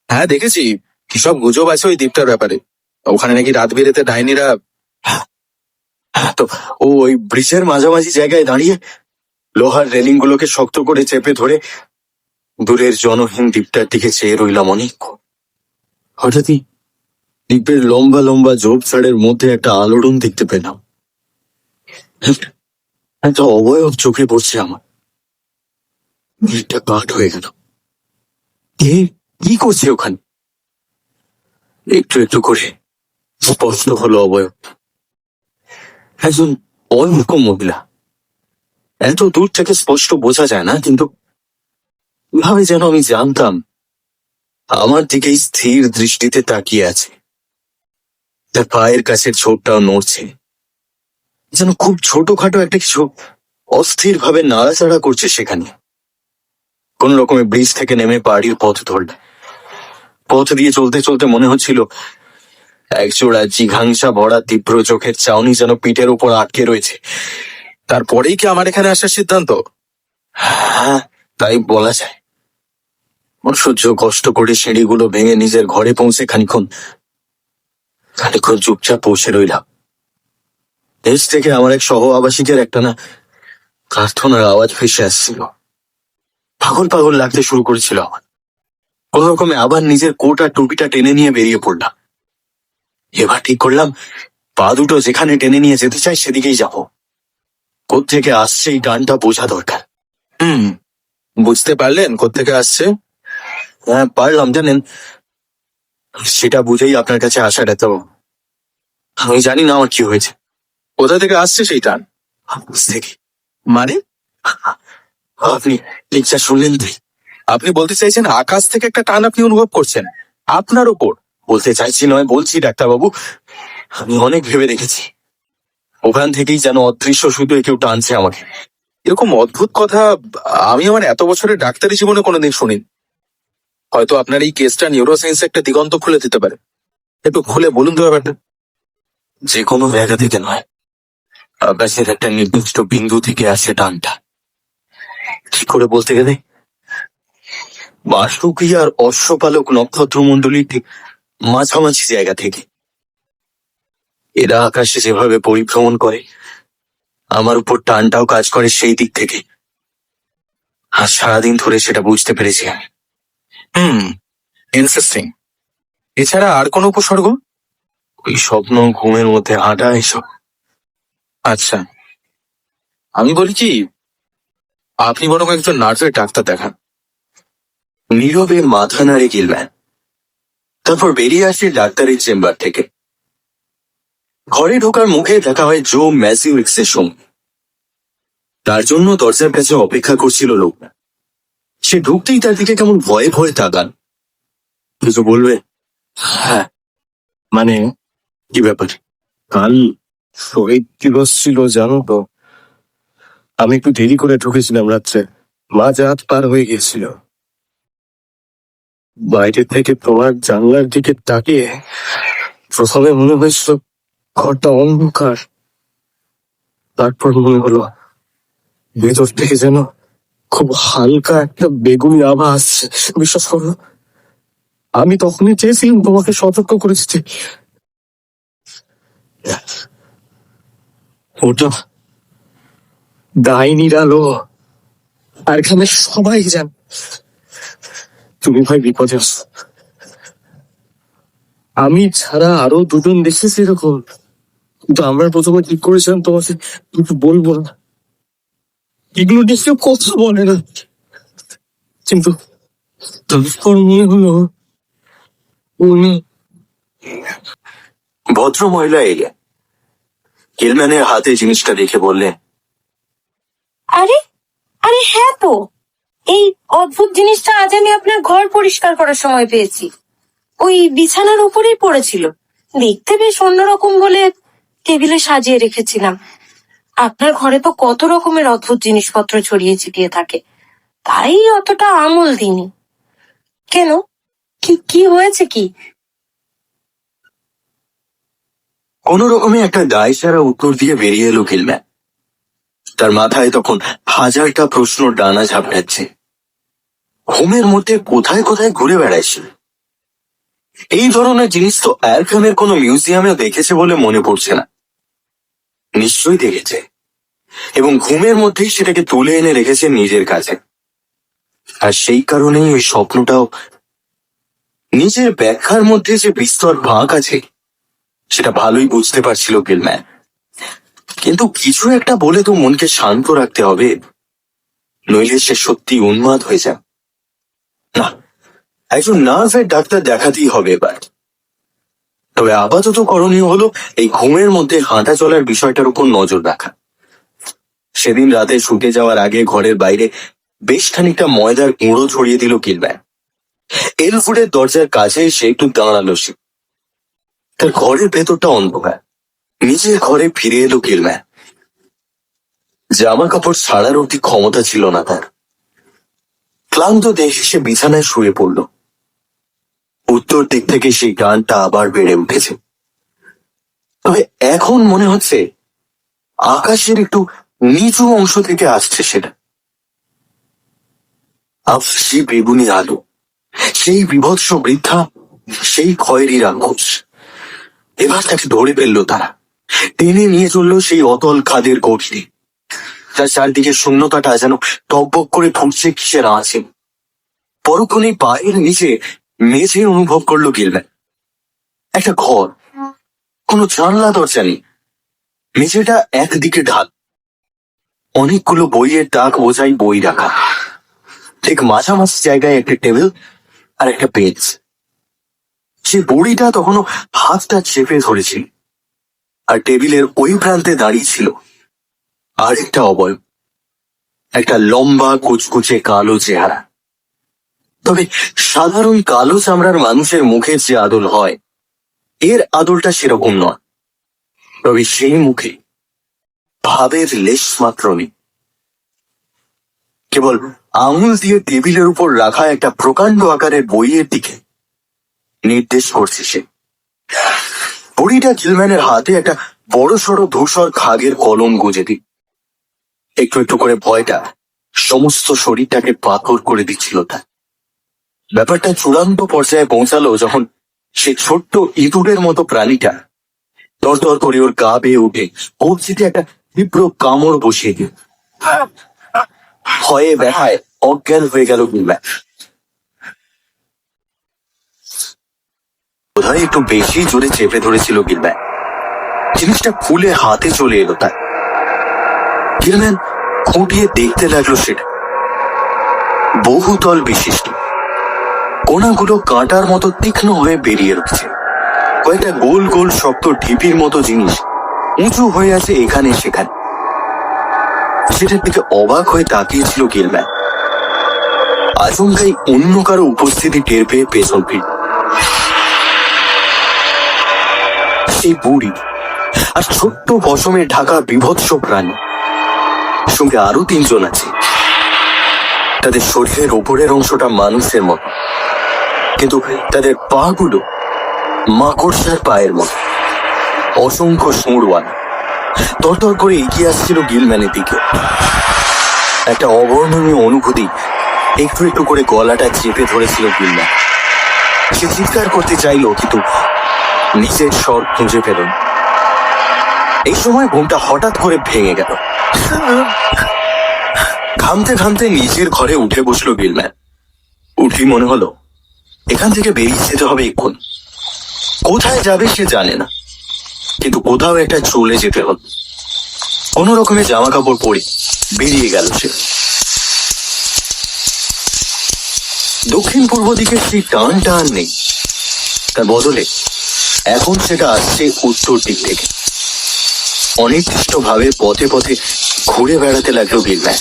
হ্যাঁ দেখেছি, কি সব গুজব আছে ওই দ্বীপটার ব্যাপারে। ওখানে নাকি রাত বিরেতে ডাইনিরা। হ্যাঁ, তো ওই ব্রিজের মাঝামাঝি জায়গায় দাঁড়িয়ে লোহার রেলিং গুলোকে শক্ত করে চেপে ধরে দূরের জনহীন দ্বীপটার দিকে চেয়ে রইলাম অনেক। হঠাৎই দ্বীপের লম্বা লম্বা ঝোপঝাড়ের মধ্যে একটা আলোড়ন দেখতে পেলাম। একটা অবয়ব চোখে পড়ছে আমার। ভিড়টা কাঠ হয়ে গেল। কে কি করছে ওখানে? একটু একটু করে স্পষ্ট হলো অবয়ব। একজন অমুখ মহিলা। এত দূর থেকে স্পষ্ট বোঝা যায় না, কিন্তু ভাবে যেন আমি জানতাম আমার দিকেই স্থির দৃষ্টিতে তাকিয়ে আছে। তার পায়ের কাছের ছোটটাও নড়ছে, যেন খুব ছোটখাটো একটা কিছু অস্থির ভাবে নাড়াচাড়া করছে সেখানে। কোন রকমের ব্রিজ থেকে নেমে বাড়ির পথ ধরল। পথ দিয়ে চলতে চলতে মনে হচ্ছিল একজোড়া জিঘাংসা ভরা তীব্র চোখের চাউনি যেন পিঠের উপর আটকে রয়েছে। তারপরেই কি আমার এখানে আসার সিদ্ধান্ত? হ্যাঁ, তাই বলা যায়। অসহ্য কষ্ট করে সিঁড়িগুলো ভেঙে নিজের ঘরে পৌঁছে খানিক্ষণ চুপচাপ বসে রইলাম। দেশ থেকে আমার এক সহ আবাসিকের একটানা প্রার্থনার আওয়াজ ভেসে আসছিল। পাগল পাগল লাগতে শুরু করেছিল আমার। কোন রকমে আবার নিজের কোট আর টুপিটা টেনে নিয়ে বেরিয়ে পড়লাম। এবার ঠিক করলাম পা দুটো যেখানে টেনে নিয়ে যেতে চাই সেদিকেই যাব। কোত্থেকে আসছে এই গানটা বোঝা দরকার। বুঝতে পারলেন কোত্থেকে আসছে? হ্যাঁ পারলাম, জানেন, সেটা বুঝেই আপনার কাছে আসাটা। তো আমি জানি না আমার কি হয়েছে। কোথা থেকে আসছে সেই টান? আকাশ থেকে। মানে আপনি লেকচার শুনলেন তো? আপনি বলতে চাইছেন আকাশ থেকে একটা টান আপনি অনুভব করছেন আপনার ওপর? বলতে চাইছি নয়, বলছি ডাক্তারবাবু, আমি অনেক ভেবে দেখেছি। ওখান থেকেই যেন অদৃশ্য সুতোয় কেউ টানছে আমাকে। এরকম অদ্ভুত কথা আমি আমার এত বছরের ডাক্তারি জীবনে কোনোদিন শুনিনি। হয়তো আপনার এই কেসটা নিউরোসায়েন্স একটা দিগন্ত খুলে দিতে পারে। একটু খুলে বলুন তো ব্যাপারটা। যে কোনো জায়গা থেকে নয়, আকাশের একটা নির্দিষ্ট বিন্দু থেকে আসে টানটা। কি করে বলতে গেলে বার্ষিকী আর অশ্বপালক নক্ষত্রমণ্ডলীর ঠিক মাঝামাঝি জায়গা থেকে। এরা আকাশে যেভাবে পরিভ্রমণ করে, আমার উপর টানটাও কাজ করে সেই দিক থেকে। আর সারাদিন ধরে সেটা বুঝতে পেরেছি আমি। ইন্টারেস্টিং। এছাড়া আর কোনো উপসর্গ? ওই স্বপ্ন, ঘুমের মধ্যে হাঁটা, এসব। আচ্ছা, আমি বলি কি, আপনি বরং একজন নার্ভের ডাক্তার দেখান। নীরবে মাথা নাড়ে গিলম্যান। তারপর বেরিয়ে আসে ডাক্তারের চেম্বার থেকে। ঘরে ঢোকার মুখে দেখা হয় জো ম্যাসিউইক্সের সঙ্গে। তার জন্য দরজার কাছে অপেক্ষা করছিল লোকটা। সে ঢুকতেই তার দিকে কেমন ভয়ে ভয়ে তাকান। কিছু বলবে? হ্যাঁ, মানে কি ব্যাপার? কাল শহীদ দিবস ছিল জানো তো, আমি একটু দেরি করে ঢুকেছিলাম রাত্রে, মাঝ রাত পার হয়ে গিয়েছিল। বাইরে থেকে তোমার জানলার দিকে তাকিয়ে প্রথমে মনে হয়েছিল ঘরটা অন্ধকার, তারপর মনে হলো ভেতর থেকে যেন খুব হালকা একটা বেগুনি আভা আসছে। বিশ্বাস করো, আমি তখনই চেয়েছিলাম তোমাকে সতর্ক করেছি যে ওটা ডাইনির আলো। আর এখানে সবাই জান তুমি ভাই বিপদে আছো। আমি ছাড়া আরো দুজন দেখেছি এরকম, কিন্তু আমরা প্রথমে ঠিক করেছিলাম তোমাকে কিছু বলবো না, এগুলো নিয়ে কেউ কথা বলে না। কিন্তু তারপর মনে হলো উনি ভদ্র মহিলা এলে গিলম্যানের হাতে জিনিসটা দেখে বললেন, আরে আরে হ্যাঁ তো, এই অদ্ভুত জিনিসটা আজ আমি আপনার ঘর পরিষ্কার করার সময় পেয়েছি। ওই বিছানার উপরেই পড়েছিল, দেখতে বেশ অন্যরকম বলে টেবিলে সাজিয়ে রেখেছিলাম। আপনার ঘরে তো কত রকমের অদ্ভুত জিনিসপত্র ছড়িয়ে ছিটিয়ে থাকে, তাই অতটা আমল দিইনি। কেন, কি কি হয়েছে কি? কোন রকমে একটা দায় সারা উত্তর দিয়ে বেরিয়ে এলো গিলম্যান। তার মাথায় তখন হাজারটা প্রশ্ন ডানা ঝাপটাচ্ছে। ঘুমের মধ্যে কোথায় কোথায় ঘুরে বেড়াইছে। এই ধরনের জিনিস তো অ্যারখামের কোনো মিউজিয়ামেও দেখেছে বলে মনে পড়ছে না। নিশ্চয়ই দেখেছে, এবং ঘুমের মধ্যেই সেটাকে তুলে এনে রেখেছে নিজের কাছে। আর সেই কারণেই ওই স্বপ্নটাও নিজের ব্যাখ্যার মধ্যে যে বিস্তর ফাঁক আছে সেটা ভালোই বুঝতে পারছিল গিলম্যান। কিন্তু কিছু একটা বলে তো মনকে শান্ত রাখতে হবে, নইলে সে সত্যি উন্মাদ হয়ে যায়। না, একজন নার্ভের ডাক্তার দেখাতেই হবে এবার। তবে আপাতত করণীয় হলো এই ঘুমের মধ্যে হাঁটা চলার বিষয়টার উপর নজর রাখা। সেদিন রাতে শুতে যাওয়ার আগে ঘরের বাইরে বেশ খানিকটা ময়দার গুঁড়ো ছড়িয়ে দিল গিলম্যান। এলফুডের দরজার কাছে এসে একটু দাঁড়ালো সে। তার ঘরের ভেতরটা অন্ধকার। নিজের ঘরে ফিরে এলো গিলম্যান। জামা কাপড় ছাড়ার অতি ক্ষমতা ছিল না তার। ক্লান্ত দেহে সে বিছানায় শুয়ে পড়ল। উত্তর দিক থেকে সেই গানটা আবার বেড়ে উঠেছে। তবে এখন মনে হচ্ছে আকাশের একটু নিচু অংশ থেকে আসছে সেটা। আফসি বেগুনি আলো, সেই বিভৎস বৃদ্ধা, সেই খয়েরি রাক্ষস। এবার তাকে ধরে ফেললো তারা, টেনে নিয়ে চললো সেই অতল খাদের গভীরে। তার চারদিকে শূন্যতাটা যেন টকবক করে ফুটছে কিসের আছে। পরক্ষণেই পায়ের নিচে মেঝে অনুভব করলো গিলম্যান। একটা ঘর, কোনো জানলা দরজা নেই। মেঝেটা একদিকে ঢাল, অনেকগুলো বইয়ের তাক বোঝাই বই রাখা। ঠিক মাঝামাঝি জায়গায় একটা টেবিল আর একটা বেঞ্চ। সে বুড়িটা তখনও হাতটা চেপে ধরেছিল, আর টেবিলের ওই প্রান্তে দাঁড়িয়ে ছিল আরেকটা অবয়ব, একটা লম্বা কুচকুচে কালো চেহারা। তবে সাধারণ কালো চামড়ার মানুষের মুখের যে আদল হয়, এর আদলটা সেরকম নয়। তবে সেই মুখে ভাবের লেশ মাত্র নেই। কেবল আঙুল দিয়ে টেবিলের উপর রাখা একটা প্রকাণ্ড আকারের বইয়ের দিকে নির্দেশ করছে সে। বুড়িটা গিলম্যানের হাতে একটা বড় সড়ো ধূসর খাগের কলম গুঁজে দিল। একটু একটু করে ভয়টা সমস্ত শরীরটাকে পাথর করে দিচ্ছিল তার। ব্যাপারটা চূড়ান্ত পর্যায়ে পৌঁছালো যখন সে ছোট্ট ইঁদুরের মতো প্রাণীটা তরতর করে ওর গা বেয়ে উঠে কবজিতে একটা তীব্র কামড় বসিয়ে দিল। ভয়ে ব্যথায় অজ্ঞান হয়ে গেল গিলম্যান। বোধহয় একটু বেশি জোরে চেপে ধরেছিল গিলম্যান। জিনিসটা ফুলে হাতে চলে এলো তার। গিলম্যান খুঁটিয়ে দেখতে লাগলো সেটা। বহুতল বিশিষ্ট, কোনাগুলো কাঁটার মতো তীক্ষ্ণ হয়ে বেরিয়ে রয়েছে। কয়েকটা গোল গোল শক্ত ঢিপির মতো জিনিস উঁচু হয়ে আছে এখানে সেখানে। সেটার দিকে অবাক হয়ে তাকিয়েছিল গিলম্যান। আচমকাই অন্য কারো উপস্থিতি টের পেয়ে পেছন ফিরল। সেই বুড়ি আর ছোট্ট পশমে ঢাকা বিভৎস প্রাণী, সঙ্গে আরো 3 জন আছে। তাদের শরীরের ওপরের অংশটা মানুষের মতো, কিন্তু তাদের পা গুলো মাকড়সার পায়ের মতো, অসংখ্য সুঁড়ওয়ালা। তরতর করে এগিয়ে আসছিল গিলম্যানের দিকে। একটা অবর্ণনীয় অনুভূতি একটু একটু করে গলাটা চেপে ধরেছিল গিলম্যান। সে চিৎকার করতে চাইলো, কিন্তু নিজের স্বর খুঁজে পেল না। এই সময় ঘুমটা হঠাৎ করে ভেঙে গেল। ঘামতে ঘামতে নিজের ঘরে উঠে বসলো গিলম্যান। উঠি মনে হলো এখান থেকে বেরিয়ে যেতে হবে এক্ষুন। কোথায় যাবে সে জানে না, কিন্তু কোথাও একটা চলে যেতে হলো। কোন রকমের জামা কাপড় পরে বেরিয়ে গেল সে। দক্ষিণ পূর্ব দিকে সেই টানটা আর নেই, তার বদলে এখন সেটা আসছে উত্তর দিক থেকে। অনির্দিষ্ট ভাবে পথে পথে ঘুরে বেড়াতে লাগলো গিলম্যান।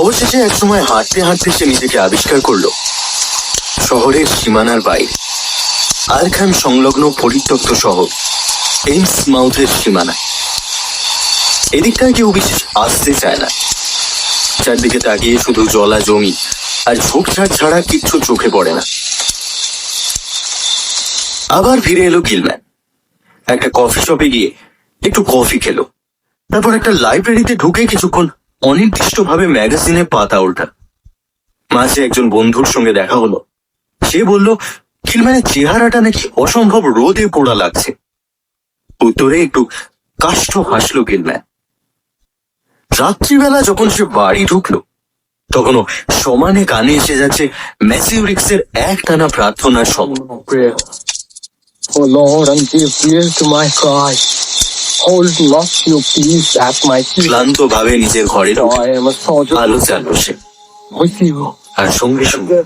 অবশেষে এক সময় হাঁটতে হাঁটতে সে নিজেকে আবিষ্কার করলো শহরের সীমানার বাইরে, আরখান সংলগ্ন পরিত্যক্ত শহর এমস মাউথের সীমানা। এদিকটায় কেউ বিশেষ আসতে চায় না। চারদিকে তাকিয়ে শুধু জলা জমি আর ঝোপঝাড় ছাড়া কিচ্ছু চোখে পড়ে না। আবার ফিরে এলো গিলম্যান। একটা কফি শপে গিয়ে একটু কফি খেলো, তারপর একটা লাইব্রেরিতে ঢুকে কিছুক্ষণ অনির্দিষ্টভাবে ম্যাগাজিনে পাতা ওল্টা। মাঝে একজন বন্ধুর সঙ্গে দেখা হলো। সে বলল গিলম্যানের চেহারাটা নাকি অসম্ভব রোদে পোড়া লাগছে। উত্তরে একটু কাষ্ঠ হাসলো গিলম্যান। রাত্রিবেলা যখন সে বাড়ি ঢুকলো, তখনও সমানে কানে এসে যাচ্ছে ম্যাসিউরিক্সের একটানা প্রার্থনার শব্দ। O Lord, and give ear to my cry. Hold not your peace at my feet. ক্লান্ত ভাবে নিজের ঘরে For I am a soldier আলো জ্বাললো সে, with you. আর সঙ্গে সঙ্গে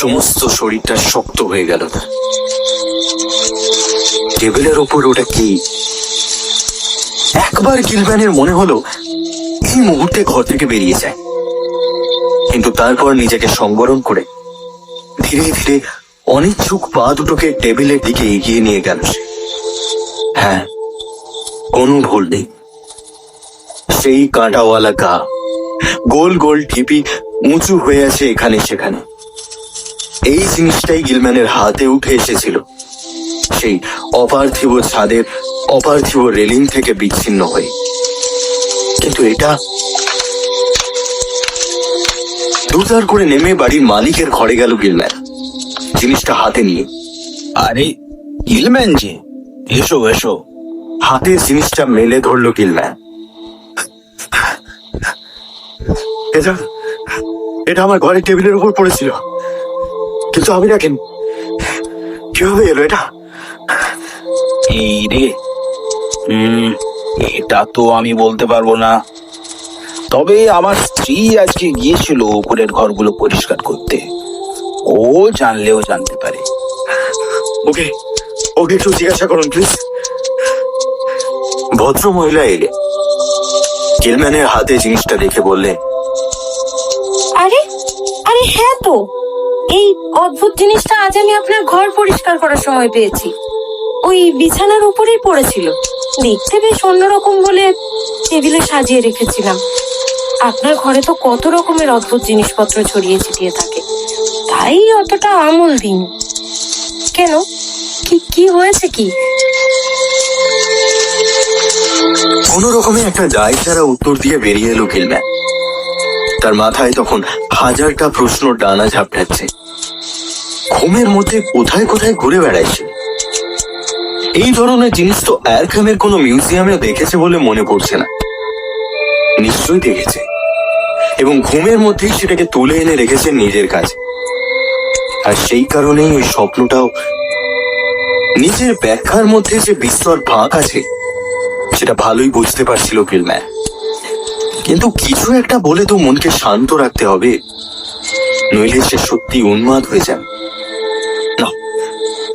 সমস্ত শরীরটা শক্ত হয়ে গেল তার। টেবিলের ওপর ওটা কি? একবার গিলম্যানের মনে হলো এই মুহূর্তে ঘর থেকে বেরিয়ে যায়, কিন্তু তারপর নিজেকে সংবরণ করে ধীরে ধীরে অনিচ্ছুক পা দুটোকে টেবিলের দিকে এগিয়ে নিয়ে গেল সে। হ্যাঁ, কোনো ভুল নেই। সেই কাঁটাওয়ালা গা, গোল গোল ঢিপি উঁচু হয়ে আছে এখানে সেখানে। এই জিনিসটাই গিলম্যানের হাতে উঠে এসেছিল সেই অপার্থিব ছাদের অপার্থিব রেলিং থেকে বিচ্ছিন্ন হয়ে। কিন্তু এটা দুধার করে নেমে বাড়ির মালিকের ঘরে গেল গিলম্যান, জিনিসটা হাতে নিয়ে। আরে গিলম্যান যে, এসো এসো। হাতের জিনিসটা মেলে ধরলো গিলম্যান। এটা এটা আমার ঘরের টেবিলের উপর পড়েছিল, কিন্তু আমি রাখেন কিভাবে এলো এটা? এই রে, এটা তো আমি বলতে পারবো না। তবে আমার স্ত্রী আজকে গিয়েছিল উপরের ঘরগুলো পরিষ্কার করতে, ও জানলেও জানতে পারে। ওকে ওকে একটু জিজ্ঞাসা করুন প্লিজ। ভদ্র মহিলা এলে গিলম্যানের হাতে জিনিসটা দেখে বললেন, আরে আরে হ্যাঁ তো, এই অদ্ভুত জিনিসটা আজ আমি আপনার ঘর পরিষ্কার করার সময় পেয়েছি। ওই বিছানার উপরেই পড়েছিল, দেখতে বেশ অন্যরকম বলে টেবিলে সাজিয়ে রেখেছিলাম। আপনার ঘরে তো কত রকমের অদ্ভুত জিনিসপত্র ছড়িয়ে ছিটিয়ে থাকে, তাই অতটা আমল দিন। কেন, কি কি হয়েছে কি? কোন রকমে একটা দায় ছাড়া উত্তর দিয়ে বেরিয়ে এলো কিলম্যান। তার মাথায় তখন হাজারটা প্রশ্ন ডানা ঝাপটাচ্ছে। ঘুমের মধ্যে কোথায় কোথায় ঘুরে বেড়াইছে। এই ধরনের জিনিস তো অ্যারখামের কোনো মিউজিয়ামেও দেখেছে বলে মনে পড়ছে না। নিশ্চয়ই দেখেছে, এবং ঘুমের মধ্যেই সেটাকে তুলে এনে রেখেছে নিজের কাছে। আর সেই কারণেই ওই স্বপ্নটাও নিজের ব্যাখ্যার মধ্যে যে বিস্তর ফাঁক আছে সেটা ভালোই বুঝতে পারছিল কিলম্যান। কিন্তু কিছু একটা বলে তো মনকে শান্ত রাখতে হবে, নইলে সে সত্যি উন্মাদ হয়ে যান। না,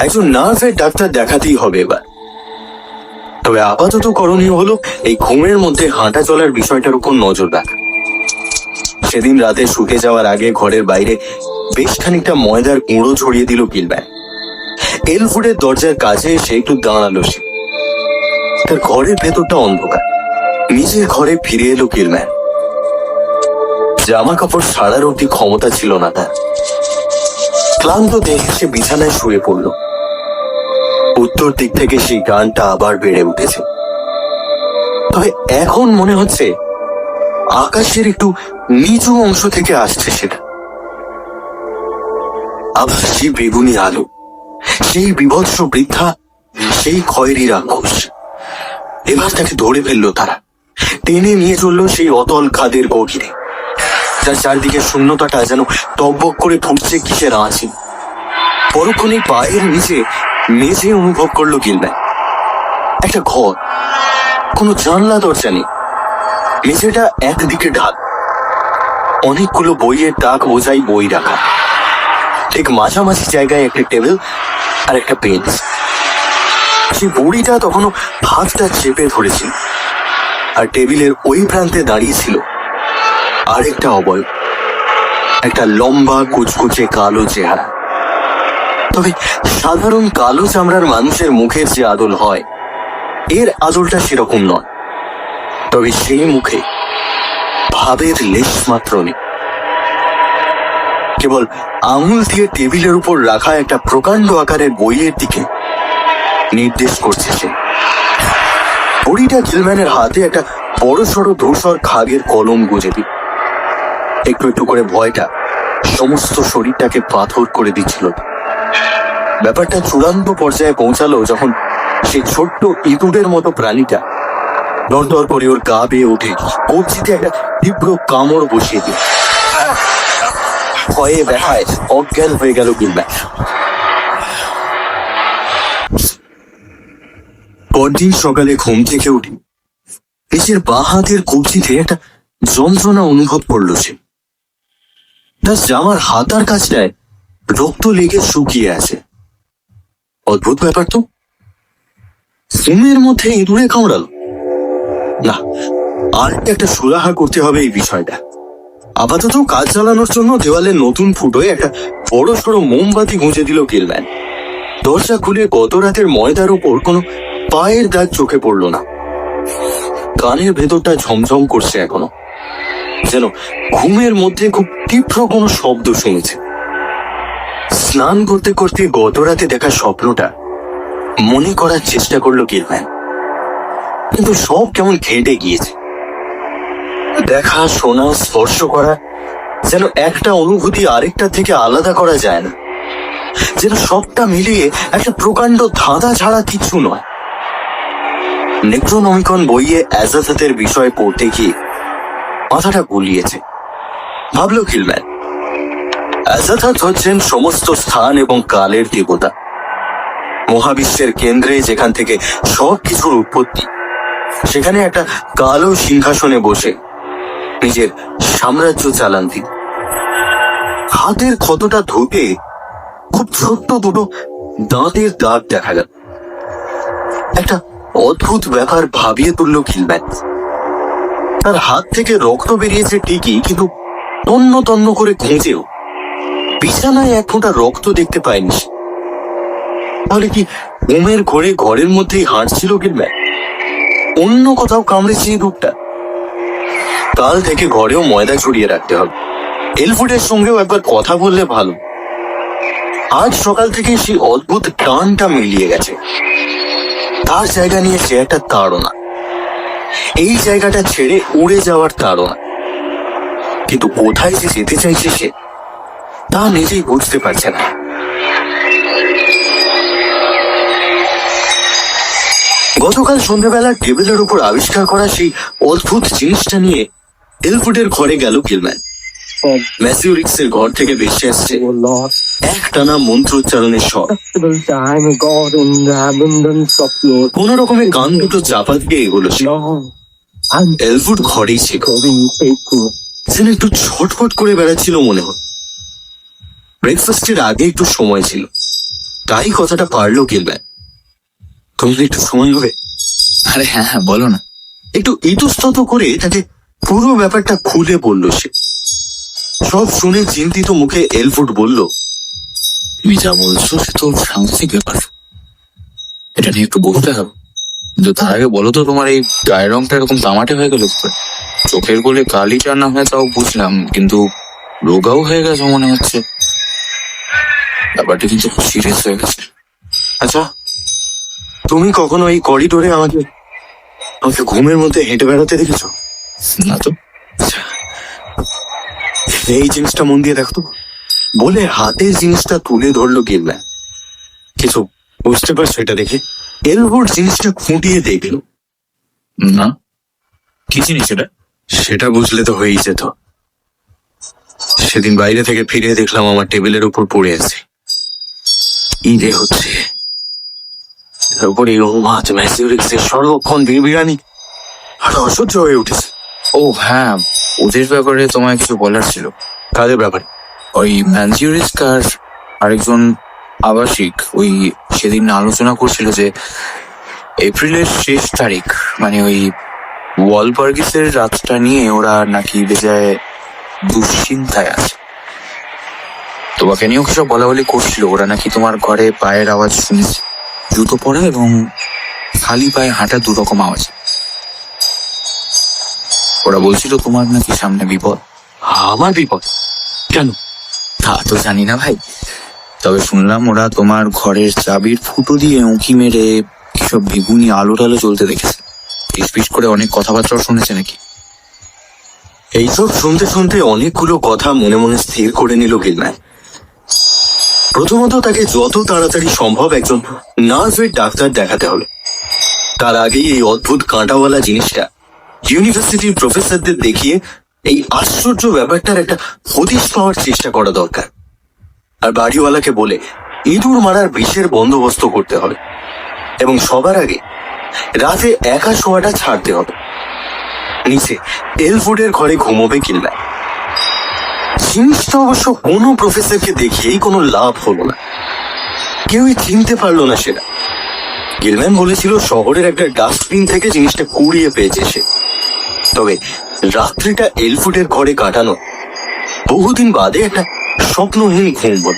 একজন নার্ভের ডাক্তার দেখাতেই হবে এবার। তবে আপাতত করণীয় হলো এই ঘুমের মধ্যে হাঁটা চলার বিষয়টার উপর নজর রাখা। সেদিন রাতে শুতে যাওয়ার আগে ঘরের বাইরে বেশ খানিকটা ময়দার গুঁড়ো ছড়িয়ে দিল কিলম্যান। এলফুডের দরজার কাছে এসে একটু দাঁড়ালো সে। তার ঘরের ভেতরটা অন্ধকার। নিজের ঘরে ফিরে এলো কিলম্যান। জামা কাপড় ছাড়ার অব্দি ক্ষমতা ছিল না তার। ক্লান্ত দেখে সে বিছানায় শুয়ে পড়ল। উত্তর দিক থেকে সেই গানটা আবার বেড়ে উঠেছে। তবে এখন মনে হচ্ছে আকাশের একটু নিচু অংশ থেকে আসছে সেটা। আবার সেই বেগুনি আলো, সেই বিভৎস বৃদ্ধা, সেই খয়েরি রাক্ষস। এবার তাকে ধরে ফেললো তারা, টেনে নিয়ে চললো সেই অতল খাদের গভীরে, যার চারদিকে শূন্যতাটা যেন টকবক করে ফুটছে কিসের আঁচে। পরক্ষণেই পায়ের নিচে মেঝে অনুভব করলো কিলম্যান। একটা ঘর, কোনো জানলা দরজা নেই। মেঝেটা একদিকে ঢাল, অনেকগুলো বইয়ের তাক বোঝাই বই রাখা। ঠিক মাঝামাঝি জায়গায় একটা টেবিল আর একটা বেঞ্চ। সেই বুড়িটা তখনও হাতটা চেপে ধরেছিল, আর টেবিলের ওই প্রান্তে দাঁড়িয়েছিল আরেকটা অবয়ব, একটা লম্বা কুচকুচে কালো চেহারা। তবে সাধারণ কালো চামড়ার মানুষের মুখের যে আদল হয়, এর আদলটা সেরকম নয়। তবে সেই মুখে ভাবের লেশ মাত্র নেই। কেবল আঙুল দিয়ে টেবিলের উপর রাখা একটা প্রকাণ্ড আকারের বইয়ের দিকে নির্দেশ করছে সে। বুড়িটা কিলম্যানের হাতে একটা বড় সড়ো ধূসর খাগের কলম গুঁজে দিল। একটু একটু করে ভয়টা সমস্ত শরীরটাকে পাথর করে দিচ্ছিল। ব্যাপারটা চূড়ান্ত পর্যায়ে পৌঁছালো যখন সেই ছোট্ট ইঁদুরের মতো প্রাণীটা দরদর করে ওর গা বেয়ে উঠে কবজিতে একটা তীব্র কামড় বসিয়ে দিল। ভয়ে ব্যথায় অজ্ঞান হয়ে গেল কিলম্যান। পরদিন সকালে ঘুম থেকে উঠে নিজের বাঁ হাতের কবজিতে একটা যন্ত্রণা অনুভব করলো সে। তার জামার হাতার কাছটায় রক্ত লেগে শুকিয়ে আছে। অদ্ভুত ব্যাপার তো, ঘুমের মধ্যে ইঁদুরে কামড়ালো। না, আর একটা সুরাহা করতে হবে এই বিষয়টা। আপাতত কাজ চালানোর জন্য দেওয়ালে নতুন ফুটোয় একটা বড় সড়ো মোমবাতি গুঁজে দিল কিলম্যান। দরজা খুলে গত রাতের ময়দার উপর কোনো পায়ের দাগ চোখে পড়ল না। কানের ভেতরটা ঝমঝম করছে এখনো, যেন ঘুমের মধ্যে খুব তীব্র কোনো শব্দ শুনেছে। স্নান করতে করতে গত রাতে দেখা স্বপ্নটা মনে করার চেষ্টা করলো কিলম্যান, কিন্তু সব কেমন ঘেঁটে গিয়েছে। দেখা, শোনা, স্পর্শ করা যেন একটা অনুভূতি আরেকটা থেকে আলাদা করা যায় না, যেন সবটা মিলিয়ে একটা প্রকাণ্ড ধাঁধা ছাড়া কিছু নয়। নেক্রোনমিকন বইয়ে অ্যাজাথাতের বিষয় পড়তে গিয়ে মাথাটা গুলিয়েছে। ভাবলো কিলম্যান, অ্যাজাথাত হচ্ছেন সমস্ত স্থান এবং কালের দেবতা, মহাবিশ্বের কেন্দ্রে যেখান থেকে সব কিছুর উৎপত্তি। সেখানে একটা কালো সিংহাসনে বসে নিজের সাম্রাজ্য চালান তিনি। হাতের ক্ষতটা ধুতে খুব ছোট্ট দুটো দাঁতের দাগ দেখা গেল। একটা অদ্ভুত ব্যাপার ভাবিয়ে তুলল কিলম্যান। তার হাত থেকে রক্ত বেরিয়েছে ঠিকই, কিন্তু তন্ন তন্ন করে খুঁজেও বিছানায় এক ফোঁটা রক্ত দেখতে পায়নি সে। তাহলে কি ঘুমের ঘরে ঘরের মধ্যেই হাঁটছিল কিলম্যান? অন্য কোথাও কামড়েছে এই রূপটা? কাল থেকে ঘরেও ময়দা ছড়িয়ে রাখতে হবে। এলফুডের সঙ্গেও একবার কথা বললে ভালো। আজ সকাল থেকে সেই অদ্ভুত টানটা মিলিয়ে গেছে। তার জায়গা নিয়ে সে একটা তাড়না, এই জায়গাটা ছেড়ে উড়ে যাওয়ার তাড়না। কিন্তু কোথায় যে যেতে চাইছে সে তা নিজেই বুঝতে পারছে না। গতকাল সন্ধ্যাবেলা টেবিলের উপর আবিষ্কার করা সেই অদ্ভুত জিনিসটা নিয়ে এলফুডের ঘরে গেল গিলম্যান। ম্যাসিউরিক্সের ঘর থেকে ভেসে আসছে Oh Lord, একটানা মন্ত্রোচ্চারণের স্বর। possible time, God, in the abundance of your কোন রকমে গান দুটো চাপা দিয়ে এগোলো সে। Lord, I'm এলফুড ঘরেই ছিল, going faithful. যেন একটু ছটফট করে বেড়াচ্ছিল মনে হয়। ব্রেকফাস্টের আগে একটু সময় ছিল, তাই কথাটা পারলো গিলম্যান। তুমি কি একটু সময় হবে? আরে হ্যাঁ হ্যাঁ, বলো না। একটু ইতস্তত করে তাকে পুরো ব্যাপারটা খুলে বলল সে। সব শুনে চিন্তিত মুখে এলফুড বলল, তুমি যা বলছো সে তো সাংঘাতিক ব্যাপার, এটা নিয়ে একটু বলতে হবে। কিন্তু তার আগে বলো তো, তোমার এই গায়ের রংটা এরকম তামাটে হয়ে গেল কি করে? চোখের গোলে কালি টানা হয় তাও বুঝলাম, কিন্তু রোগাও হয়ে গেছে মনে হচ্ছে। ব্যাপারটা কিন্তু খুব সিরিয়াস হয়ে গেছে। আচ্ছা তুমি কখনো এই করিডোরে আমাকে আমাকে ঘুমের মধ্যে হেঁটে বেড়াতে দেখেছো? না তো। আচ্ছা, এই জিনিসটা মন দিয়ে দেখো তো, বলে হাতের জিনিসটা তুলে ধরলো গিলম্যান। কিছু বুঝতে পারছো এটা দেখে? এলফুড জিনিসটা খুঁটিয়ে দেখলো। না, কি জিনিস এটা? সেটা বুঝলে তো হয়েই যেত। সেদিন বাইরে থেকে ফিরে দেখলাম আমার টেবিলের উপর পড়ে আছে। কি রে হচ্ছে? তার উপর এই মাছ ম্যাসিউরিক্সের সর্বক্ষণ বিরিয়ানি আর অসহ্য হয়ে উঠেছে। ও হ্যাঁ, ওদের ব্যাপারে তোমায় কিছু বলার ছিল। কাদের ব্যাপারে? ওই ম্যানজিউরিস্ক আর আরেকজন আবাসিক ওই সেদিন আলোচনা করছিল যে এপ্রিলের শেষ তারিখ, মানে ওই ওয়ালবার্গিসের রাতটা নিয়ে ওরা নাকি বেজায় দুশ্চিন্তায় আছে। তোমাকে নিয়েও সব বলা বলি করছিল। ওরা নাকি তোমার ঘরে পায়ের আওয়াজ শুনেছে, জুতো পরা এবং খালি পায়ে হাঁটা দুরকম আওয়াজ। ওরা বলছিল তোমার নাকি সামনে বিপদ। আমার বিপদ? কেন? তা তো জানি না ভাই, তবে শুনলাম ওরা তোমার ঘরের চাবির ফুটো দিয়ে উঁকি মেরে কিসব বেগুনি আলো টালো জ্বলতে দেখেছে। পিস করে অনেক কথাবার্তাও শুনেছে নাকি। এইসব শুনতে শুনতে অনেকগুলো কথা মনে মনে স্থির করে নিল গিলম্যান। প্রথমত তাকে যত তাড়াতাড়ি সম্ভব একজন নার্ভের ডাক্তার দেখাতে হবে। তার আগেই এই অদ্ভুত কাঁটাওয়ালা জিনিসটা ইউনিভার্সিটির প্রফেসরদের দেখিয়ে এই আশ্চর্য ব্যাপারটার একটা হদিশ পাওয়ার চেষ্টা করা দরকার। আর বাড়িওয়ালাকে বলে ইঁদুর মারার বিষের বন্দোবস্ত করতে হবে, এবং সবার আগে রাতে একা শোয়াটা ছাড়তে হবে। নিচে এলফুডের ঘরে ঘুমোবে গিলম্যান। জিনিসটা অবশ্য কোনো প্রফেসরকে দেখিয়েই কোনো লাভ হলো না, কেউই চিনতে পারলো না সেটা। গিলম্যান বলেছিল শহরের একটা ডাস্টবিন থেকে জিনিসটা কুড়িয়ে পেয়েছে সে। তবে রাত্রিটা এলফুডের ঘরে কাটানো বহুদিন বাদে একটা স্বপ্নহীন ঘুম বল।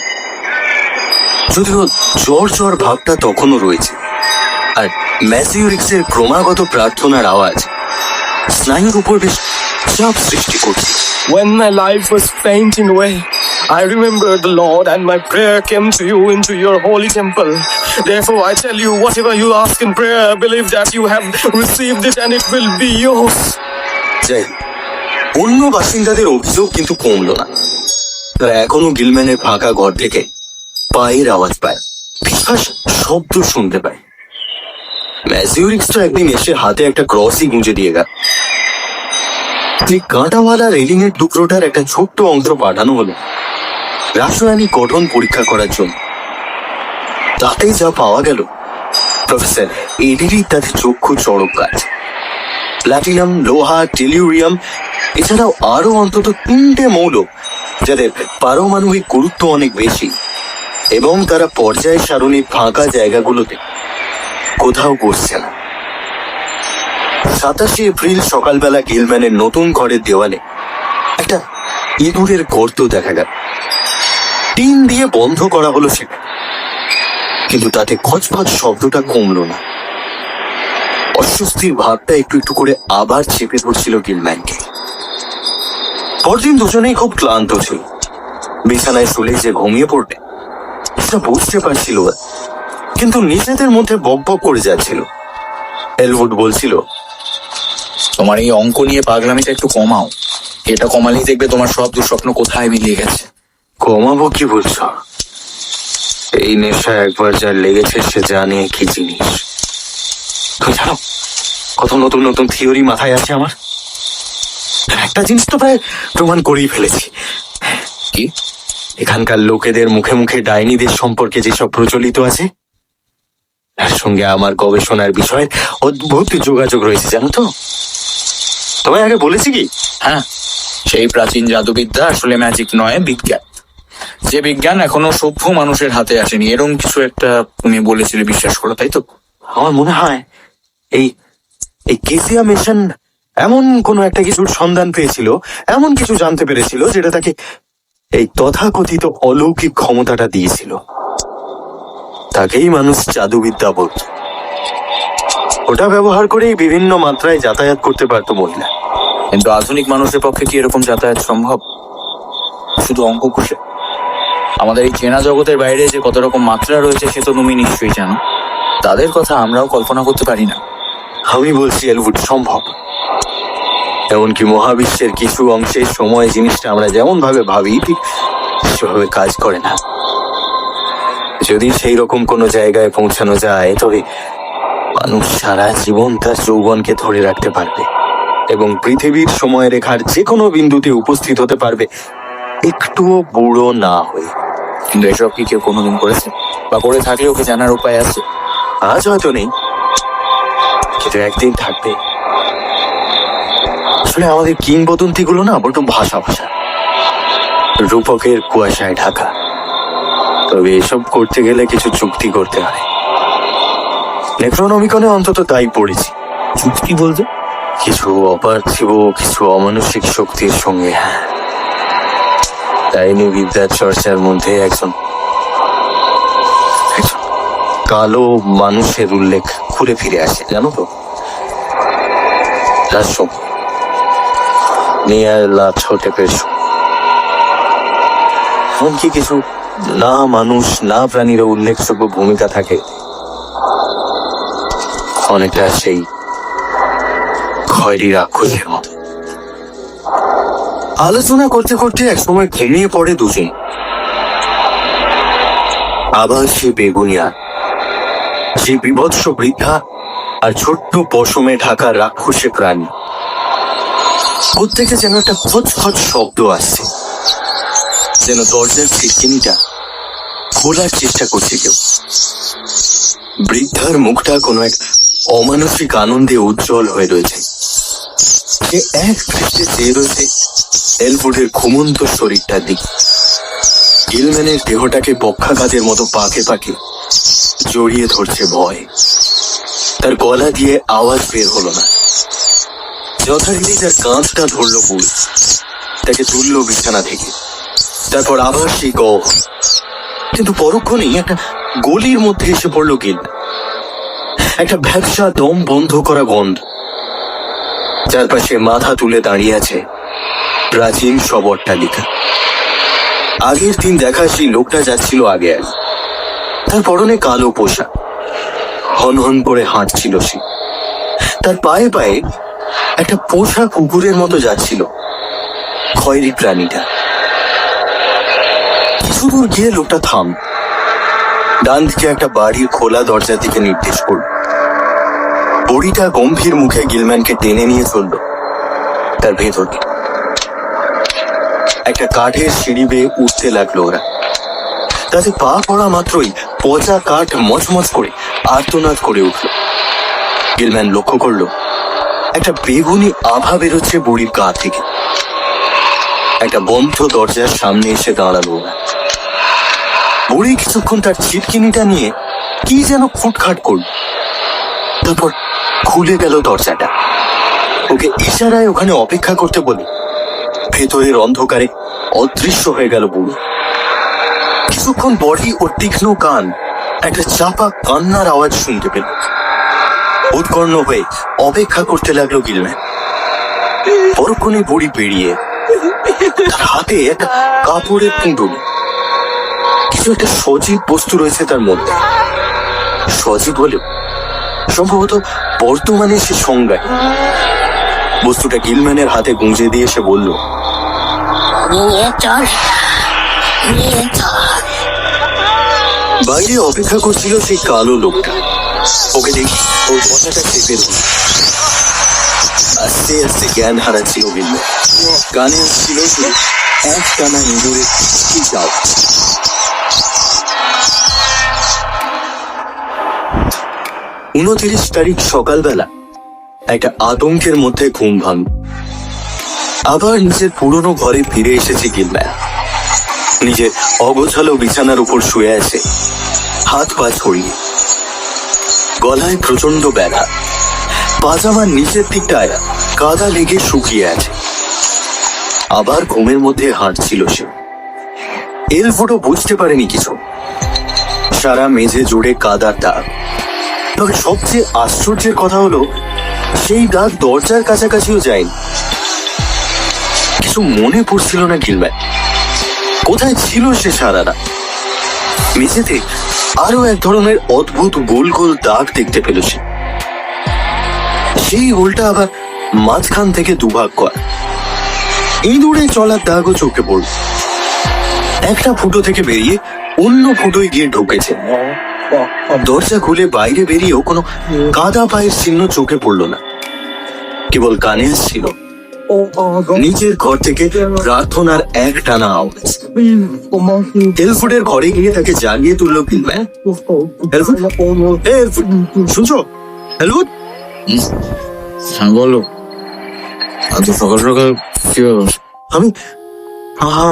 যদিও জ্বর জ্বর ভাবটা তখনও রয়েছে, আর ম্যাসিউরিক্সের ক্রমাগত প্রার্থনার আওয়াজ স্নায়ুর উপর বেশ চাপ সৃষ্টি করছে। When my life was fainting away, I remembered the Lord, and my prayer came to you into your holy temple. Therefore, I tell you, whatever you ask in prayer, believe that you have received it and it will be yours. যাই হোক, অন্য বাসিন্দাদের অভিযোগ কিন্তু কমলো না। তারা এখনো গিলম্যানের ফাঁকা ঘর থেকে পায়ের আওয়াজ পায়, ফিসফাস শব্দ শুনতে পায়। ম্যাসিউরিক্স তো একদিন এসে হাতে একটা ক্রসই গুঁজে দিয়ে গেল। এই কাঁটাওয়ালা রেলিং এর টুকরোটার একটা ছোট্ট অংশ পাঠানো হলো রাসায়নিক গঠন পরীক্ষা করার জন্য। তাতে যা পাওয়া গেল, প্রফেসর এডিরই তাতে চক্ষু চড়ক গাছ। প্ল্যাটিনাম, লোহা, টেলিউরিয়াম, এছাড়াও আরো অন্তত 3টে মৌল যাদের পারমাণবিক গুরুত্ব অনেক বেশি, এবং তারা পর্যায় সারণীর ফাঁকা জায়গাগুলোতে কোথাও বসছে না। 27 এপ্রিল সকালবেলা গিলম্যানের নতুন ঘরের দেওয়ালে একটা ইঁদুরের গর্ত দেখা গেল। টিন দিয়ে বন্ধ করা হলো সেটা, কিন্তু তাতে খচখচ শব্দটা কমলো না। অস্বস্তির ভাবটা একটু একটু করে আবার চেপে ধরছিল গিলম্যানকে। পরদিন দুজনেই খুব ক্লান্ত ছিল। বিছানায় শুলে যে ঘুমিয়ে পড়বে সেটা বুঝতে পারছিল ওরা, কিন্তু নিজেদের মধ্যে বকবক করে যাচ্ছিল। এলউড বলছিল, তোমার এই অঙ্ক নিয়ে পাগলামিটা একটু কমাও। এটা কমালেই দেখবে তোমার সব দুঃস্বপ্ন কোথায় মিলিয়ে গেছে। কমাবো কি বলছো? এই নেশা একবার যার লেগেছে সে জানে কি জিনিস। তুমি জানো কত নতুন নতুন থিওরি মাথায় আছে আমার। একটা জিনিস তো প্রায় প্রমাণ করেই ফেলেছি। কি? এখানকার লোকেদের মুখে মুখে ডাইনিদের সম্পর্কে যেসব প্রচলিত আছে তার সঙ্গে আমার গবেষণার বিষয়ের অদ্ভুত যোগাযোগ রয়েছে, জানো তো? তোমায় আগে বলেছি কি? হ্যাঁ, সেই প্রাচীন জাদুবিদ্যা আসলে ম্যাজিক নয়, বিজ্ঞান। যে বিজ্ঞান এখনো সভ্য মানুষের হাতে আসেনি, এরকম কিছু একটা তুমি বলেছিলে, বিশ্বাস করো, তাই তো? আমার মনে হয় এই এই কেসিয়া মিশন এমন কোনো একটা কিছুর সন্ধান পেয়েছিল, এমন কিছু জানতে পেরেছিল যেটা তাকে এই তথাকথিত অলৌকিক ক্ষমতাটা দিয়েছিল। তাকেই মানুষ জাদুবিদ্যা বলত। ওটা ব্যবহার করেই বিভিন্ন মাত্রায় যাতায়াত করতে পারতো মহিলা। কিন্তু আধুনিক মানুষের পক্ষে কি এরকম যাতায়াত সম্ভব? শুধু অঙ্ক কষে? আমাদের এই চেনা জগতের বাইরে যে কত রকম মাত্রা রয়েছে সে তো তুমি নিশ্চয়ই জানো। তাদের কথা আমরাও কল্পনা করতে পারি না। আমি বলছি এলউড, সম্ভব। এমনকি মহাবিশ্বের কিছু অংশে সময় জিনিসটা আমরা যেমন ভাবে ভাবি ঠিক সেভাবে কাজ করে না। যদি সেই রকম কোনো জায়গায় পৌঁছানো যায় তবে মানুষ সারা জীবন তার যৌবনকে ধরে রাখতে পারবে এবং পৃথিবীর সময় রেখার যে কোনো বিন্দুতে উপস্থিত হতে পারবে, একটুও বুড়ো না হয়ে। কিন্তু এসব কি কেউ কোনোদিন করেছে? বা করে থাকলেও কি জানার উপায় আছে? আজ হয়তো নেই, কিন্তু একদিন থাকবে। আসলে আমাদের কিংবদন্তি গুলো না বলতো ভাষা ভাষা, রূপকের কুয়াশায় ঢাকা। তবে এসব করতে গেলে কিছু চুক্তি করতে হয়। নেক্রোনমিকনে অন্তত তাই পড়েছি। চুক্তি বলতে? কিছু অপার্থিব, কিছু অমানসিক শক্তির সঙ্গে ডাইনি বিদ্যার চর্চার মধ্যে একজন কালো মানুষের উল্লেখ ঘুরে ফিরে আসে, জানো তো? তার সঙ্গে নিয়ালা ছোটে পেশ, এমনকি কিছু না মানুষ না প্রাণীর উল্লেখযোগ্য ভূমিকা থাকে। অনেকটা সেই খয়েরি রাক্ষসের মতো। আলোচনা করতে করতে একসময় ঘুমিয়ে পড়ে দুজন। আবার সে বেগুনিয়া, সে বিভৎস বৃদ্ধা আর ছোট্ট পশমে ঢাকা রাক্ষসে প্রাণী। প্রত্যেকে যেন একটা খচখচ শব্দ আসছে, যেন দরজার খিড়কিটা খোলার চেষ্টা করছে কেউ। বৃদ্ধার মুখটা কোনো এক অমানসিক আনন্দে উজ্জ্বল হয়ে রয়েছে। সে এক দৃষ্টে চেয়ে রয়েছে এলউডের ঘুমন্ত শরীরটার দিকে। গিলম্যানের দেহটাকে পক্ষাঘাতের মতো পাকে পাকে জড়িয়ে ধরছে ভয়। তার গলা দিয়ে আওয়াজ বের হলো না। যথারীতি তার কাঁধটা ধরলো বুল, তাকে তুললো বিছানা থেকে। তারপর আবার সেই কিন্তু পরক্ষণেই একটা গলির মধ্যে এসে পড়লো গিল। একটা ভ্যাবসা দম বন্ধ করা গন্ধ। চারপাশে মাথা তুলে দাঁড়িয়ে আছে প্রাচীন সব অট্টালিকা। আগের দিন দেখা সেই লোকটা যাচ্ছিল আগে আগে। তার পরনে কালো পোশাক, হনহন করে হাঁটছিল সে। তার পায়ে পায়ে একটা পোষা কুকুরের মতো যাচ্ছিল খয়েরি প্রাণীটা। কিছু দূর গিয়ে লোকটা থাম, ডান দিকে একটা বাড়ির খোলা দরজার দিকে নির্দেশ করল। বুড়িটা গম্ভীর মুখে গিলম্যানকে টেনে নিয়ে চলল তার ভেতরকে। একটা কাঠের সিঁড়ি বেয়ে উঠতে লাগলো ওরা। তাতে পা পড়া মাত্রই পচা কাঠ মচমচ করে আর্তনাদ করে উঠল। গিলম্যান লক্ষ্য করলো একটা বেগুনি আভা বেরোচ্ছে বুড়ির গা থেকে। একটা বন্ধ দরজার সামনে এসে দাঁড়ালো ওরা। বুড়ি কিছুক্ষণ তার ছিটকিনিটা নিয়ে কি যেন খুটখাট করল, তারপর খুলে গেল দরজাটা। ওকে ইশারায় ওখানে অপেক্ষা করতে বলে ভেতরের অন্ধকারে অদৃশ্য হয়ে গেল বুড়ি। কিছুক্ষণ পরই ওর তীক্ষ্ণ কান একটা চাপা কান্নার আওয়াজ শুনতে পেল। উৎকর্ণ হয়ে অপেক্ষা করতে লাগলো গিলম্যান। পরক্ষণে বুড়ি বেরিয়ে তার হাতে একটা কাপড়ের পুঁটুল, কিছু একটা সজীব বস্তু রয়েছে তার মধ্যে। সজীব হলেও সম্ভবত বর্তমানে সে সংজ্ঞায়। বস্তুটা গিলম্যানের হাতে গুঁজে দিয়ে সে বলল, বাইরে অপেক্ষা করছিল সেই কালো লোকটা। ওকে দেখি ওর কথাটা চেপে ধরল। আস্তে আস্তে জ্ঞান হারাচ্ছিল গিলম্যান। কানে আসছিল শুধু এক টানা ইঁদুরের কি যাও। 29 তারিখ সকালবেলা একটা আতঙ্কের মধ্যে ঘুম ভাঙল। আবার নিজের পুরনো ঘরে ফিরে এসেছে গিলম্যান। নিজের অগোছালো বিছানার উপর শুয়ে আছে, হাত পা ছড়িয়ে। গলায় প্রচন্ড ব্যথা, পাজামার নিচের দিকটায় কাদা লেগে শুকিয়ে আছে। আবার ঘুমের মধ্যে হাঁটছিল সে। এলফুডও বুঝতে পারেনি কিছু। সারা মেঝে জুড়ে কাদার দাগ। তবে সবচেয়ে আশ্চর্যের কথা হলো সেই দাগ দরজার কাছাকাছিও যায়নি। কিছু মনে পড়ছিল না গিলম্যান। কোথায় ছিল সে সারা রাত? মেঝেতে আরো এক ধরনের অদ্ভুত গোল গোল দাগ দেখতে পেল সে। সেই গোলটা আবার মাঝখান থেকে দুভাগ করা। ইঁদুরে চলার দাগও চোখে পড়ল। একটা ফুটো থেকে বেরিয়ে অন্য ফুটোয় গিয়ে ঢুকেছে। দরজা খুলে বাইরে বেরিয়েও কোনো কাদা পায়ের চিহ্ন চোখে পড়ল না। কেবল কানে আসছিল নিচের ঘর থেকে প্রার্থনার এক টানা আওয়াজ। এলফুডের ঘরে গিয়ে তাকে জাগিয়ে তুললো গিলম্যান। এলফুড, এলফুড, শুনছো? এলফুড, হ্যাঁ বলো। এত সকাল সকাল কি ব্যাপার?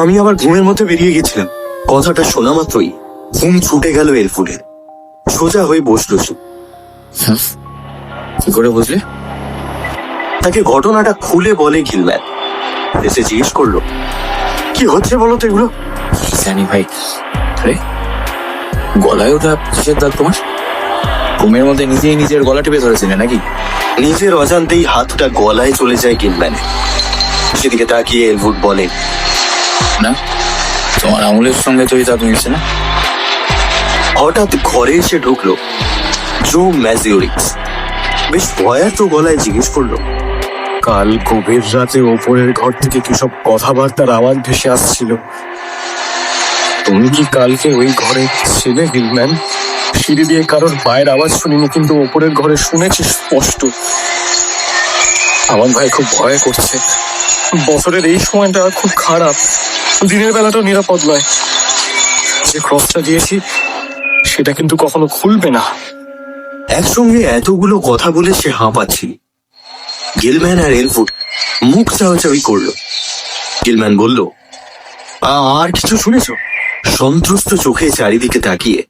আমি আবার ঘুমের মধ্যে বেরিয়ে গেছিলাম। কথাটা শোনা মাত্রই ঘুম ছুটে গেল এলফুডের। সোজা হয়ে বসলো সে। হ্যাঁ, কি করে বুঝলে? তাকে ঘটনাটা খুলে বলে গিলম্যান। এসে জিজ্ঞেস করলো, কি হচ্ছে বলো তো এগুলো? জানি ভাই। আরে গলায় ওটা কিসের দাগ তোমার? ঘুমের মধ্যে নিজেই নিজের গলা টিপে ধরেছিলে নাকি? নিজের অজান্তেই হাতটা গলায় চলে যায় গিলম্যানের। সেদিকে তাকিয়ে এলফুড বলে, না, তোমার আঙুলের সঙ্গে তৈরি দাগ মিলছে না। হঠাৎ ঘরে এসে ঢুকলো জো ম্যাজিওরিক্স। বেশ ভয়ার্ত গলায় জিজ্ঞেস করলো, কাল গভীর রাতে ওপরের ঘর থেকে কি সব কথাবার্তার আওয়াজ ভেসে আসছিল? তুমি কি কালকে ওই ঘরে ছিলে গিলম্যান? সিঁড়ি দিয়ে কারোর পায়ের আওয়াজ শুনিনি, কিন্তু ওপরের ঘরে শুনেছি স্পষ্ট। আমার ভাই খুব ভয় করছে। বছরের এই সময়টা খুব খারাপ। দিনের বেলাটাও নিরাপদ নয়। যে ক্রসটা দিয়েছি সেটা কিন্তু কখনো খুলবে না। একসঙ্গে এতগুলো কথা বলে সে হাঁপাচ্ছিল। গিলম্যান আর এলফুড মুখ চাওয়াচাওয়ি করলো। গিলম্যান বলল, আর কিছু শুনেছ? সন্ত্রস্ত চোখে চারিদিকে তাকিয়ে,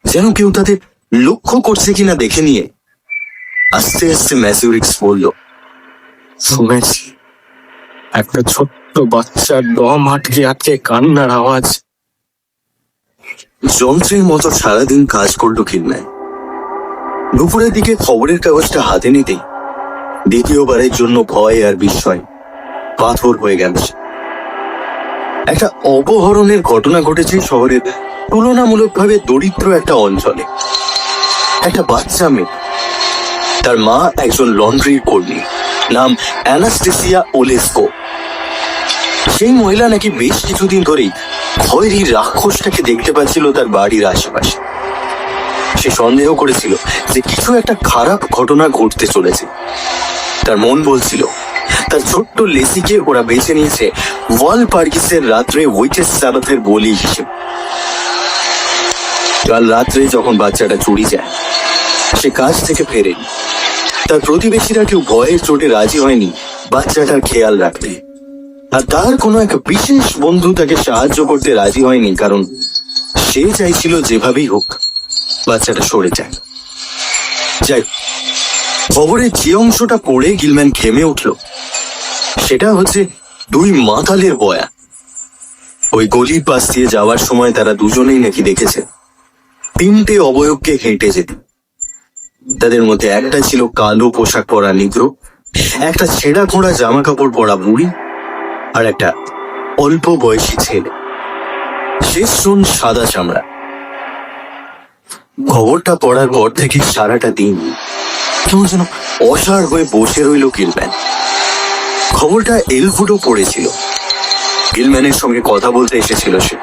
যেন কেউ তাদের লক্ষ্য করছে কিনা দেখে নিয়ে আস্তে আস্তে ম্যাজিওরিক্স বলল, শুনেছি একটা ছোট্ট বাচ্চার দম আটকে আটকে কান্নার আওয়াজ। যন্ত্রের মতো সারাদিন কাজ করলো গিলম্যান। দুপুরের দিকে খবরের কাগজটা হাতে নিতেই দ্বিতীয়বারের জন্য ভয় আর বিস্ময় পাথর হয়ে গেল সে। একটা অপহরণের ঘটনা ঘটেছে শহরের তুলনামূলকভাবে দরিদ্র একটা অঞ্চলে। একটা বাচ্চা মেয়ে, তার মা একজন লন্ড্রির কর্মী, নাম অ্যানাস্টেসিয়া ওলেস্কো। সেই মহিলা নাকি বেশ কিছুদিন ধরেই খয়েরি রাক্ষসটাকে দেখতে পাচ্ছিল তার বাড়ির আশেপাশে। সে সন্দেহ করেছিল যে কিছু একটা খারাপ ঘটনা ঘটতে চলেছে। তার মন বলছিল তার ছোট্ট লেসিকে ওরা বেছে নিয়েছে ওয়াল পার্কিসের রাত্রে ওয়েটেস সাবাথের বলি হিসেবে। কাল রাত্রে যখন বাচ্চাটা চুরি যায়, সে কাজ থেকে ফেরেনি। তার প্রতিবেশীরা কেউ ভয়ের চোটে রাজি হয়নি বাচ্চাটার খেয়াল রাখতে। আর তার কোনো এক বিশেষ বন্ধু তাকে সাহায্য করতে রাজি হয়নি, কারণ সে চাইছিল যেভাবেই হোক বাচ্চাটা সরে যায়। যাই হোক, খবরের যে অংশটা পড়ে গিলম্যান ঘেমে উঠল সেটা হচ্ছে দুই মাতালের বয়া। ওই গলির পাশ দিয়ে যাওয়ার সময় তারা দুজনেই নাকি দেখেছে তিনটে অবয়বকে হেঁটে যেতে। তাদের মধ্যে একটা ছিল কালো পোশাক পরা নিগ্রো, একটা ছেঁড়া খোঁড়া জামা কাপড় পরা বুড়ি, আর একটা অল্প বয়সী ছেলে। শেষ জন সাদা চামড়া। খবরটা পড়ার পর থেকে সারাটা দিন কেমন যেন অসাড় হয়ে বসে রইল গিলম্যান। খবরটা এলফুডও পড়েছিল। গিলম্যানের সঙ্গে কথা বলতে এসেছিল সে।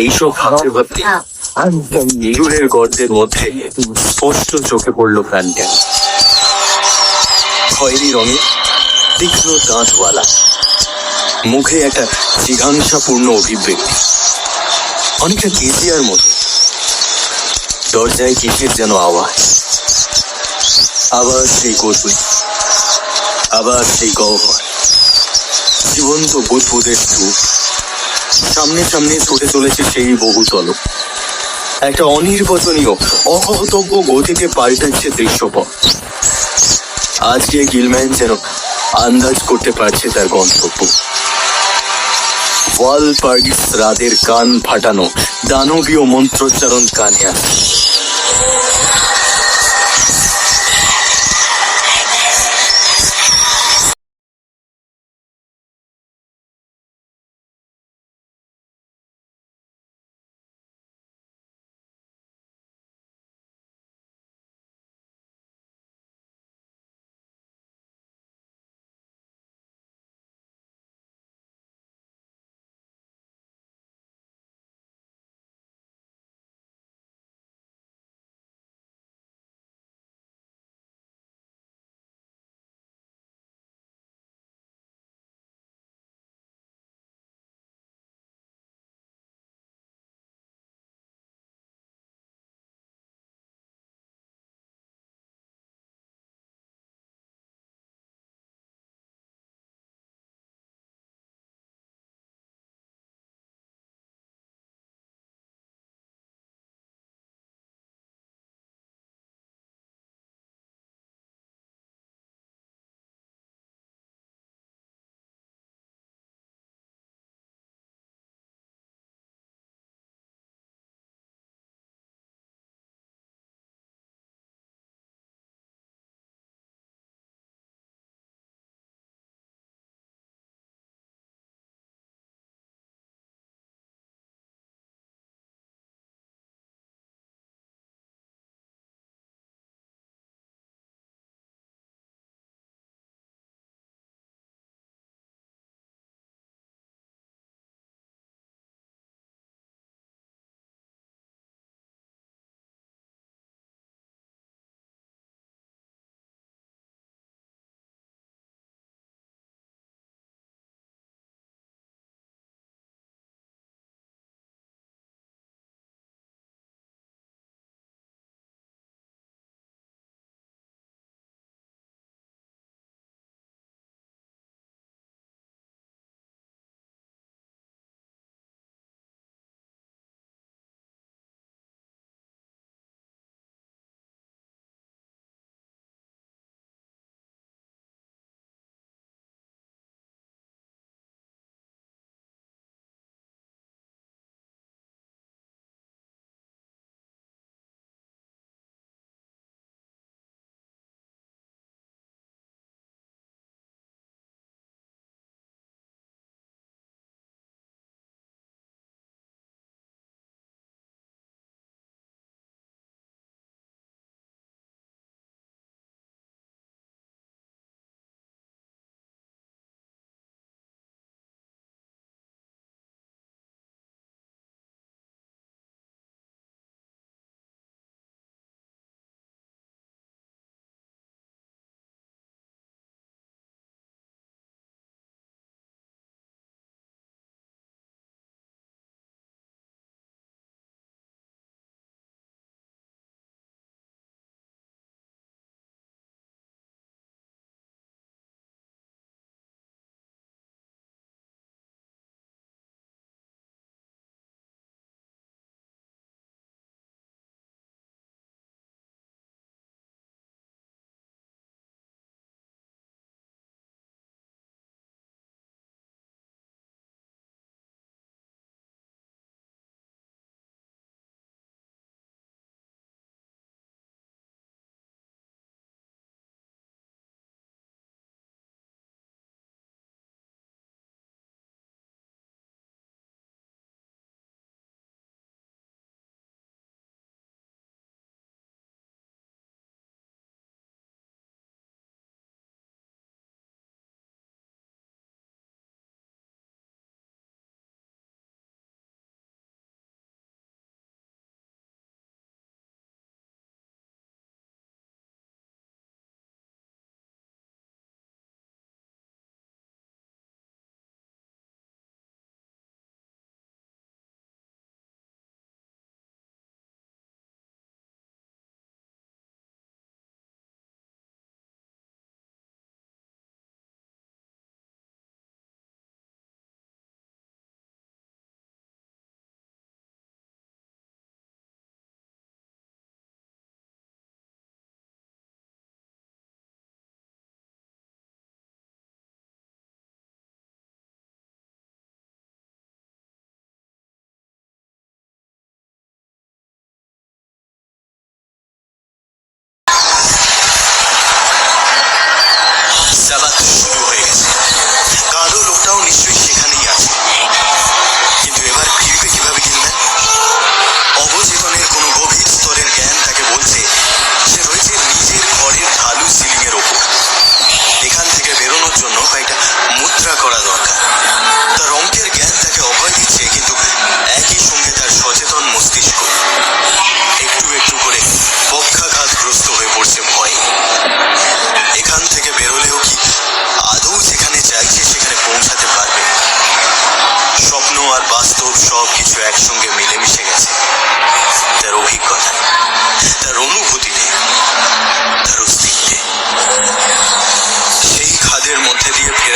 এইসব ভাবতে ভাবতে ইঁদুরের গর্তের মধ্যে স্পষ্ট চোখে পড়লো প্রাণটা। খয়েরি রঙে তীক্ষ্ণ দাঁতওয়ালা, মুখে একটা জিঘাংসাপূর্ণ অভিব্যক্তি, অনেকটা কেজিয়ার মতো। দরজায় কিসের যেন আওয়াজ। আবার সেই কচুরি, আবার সেই গহ্বর, জীবন্ত বুদবুদের স্তূপ। সামনে সামনে ছুটে চলেছে সেই বহুতল। একটা অনির্বচনীয় অকহতব্য গতিতে পাল্টাচ্ছে দৃশ্যপট। আজকে গিলম্যান যেন আন্দাজ করতে পারছে তার গন্তব্য। ওয়ালপার্গিস রাদের কান ফাটানো দানবীয় মন্ত্রোচ্চারণ কানে আসে।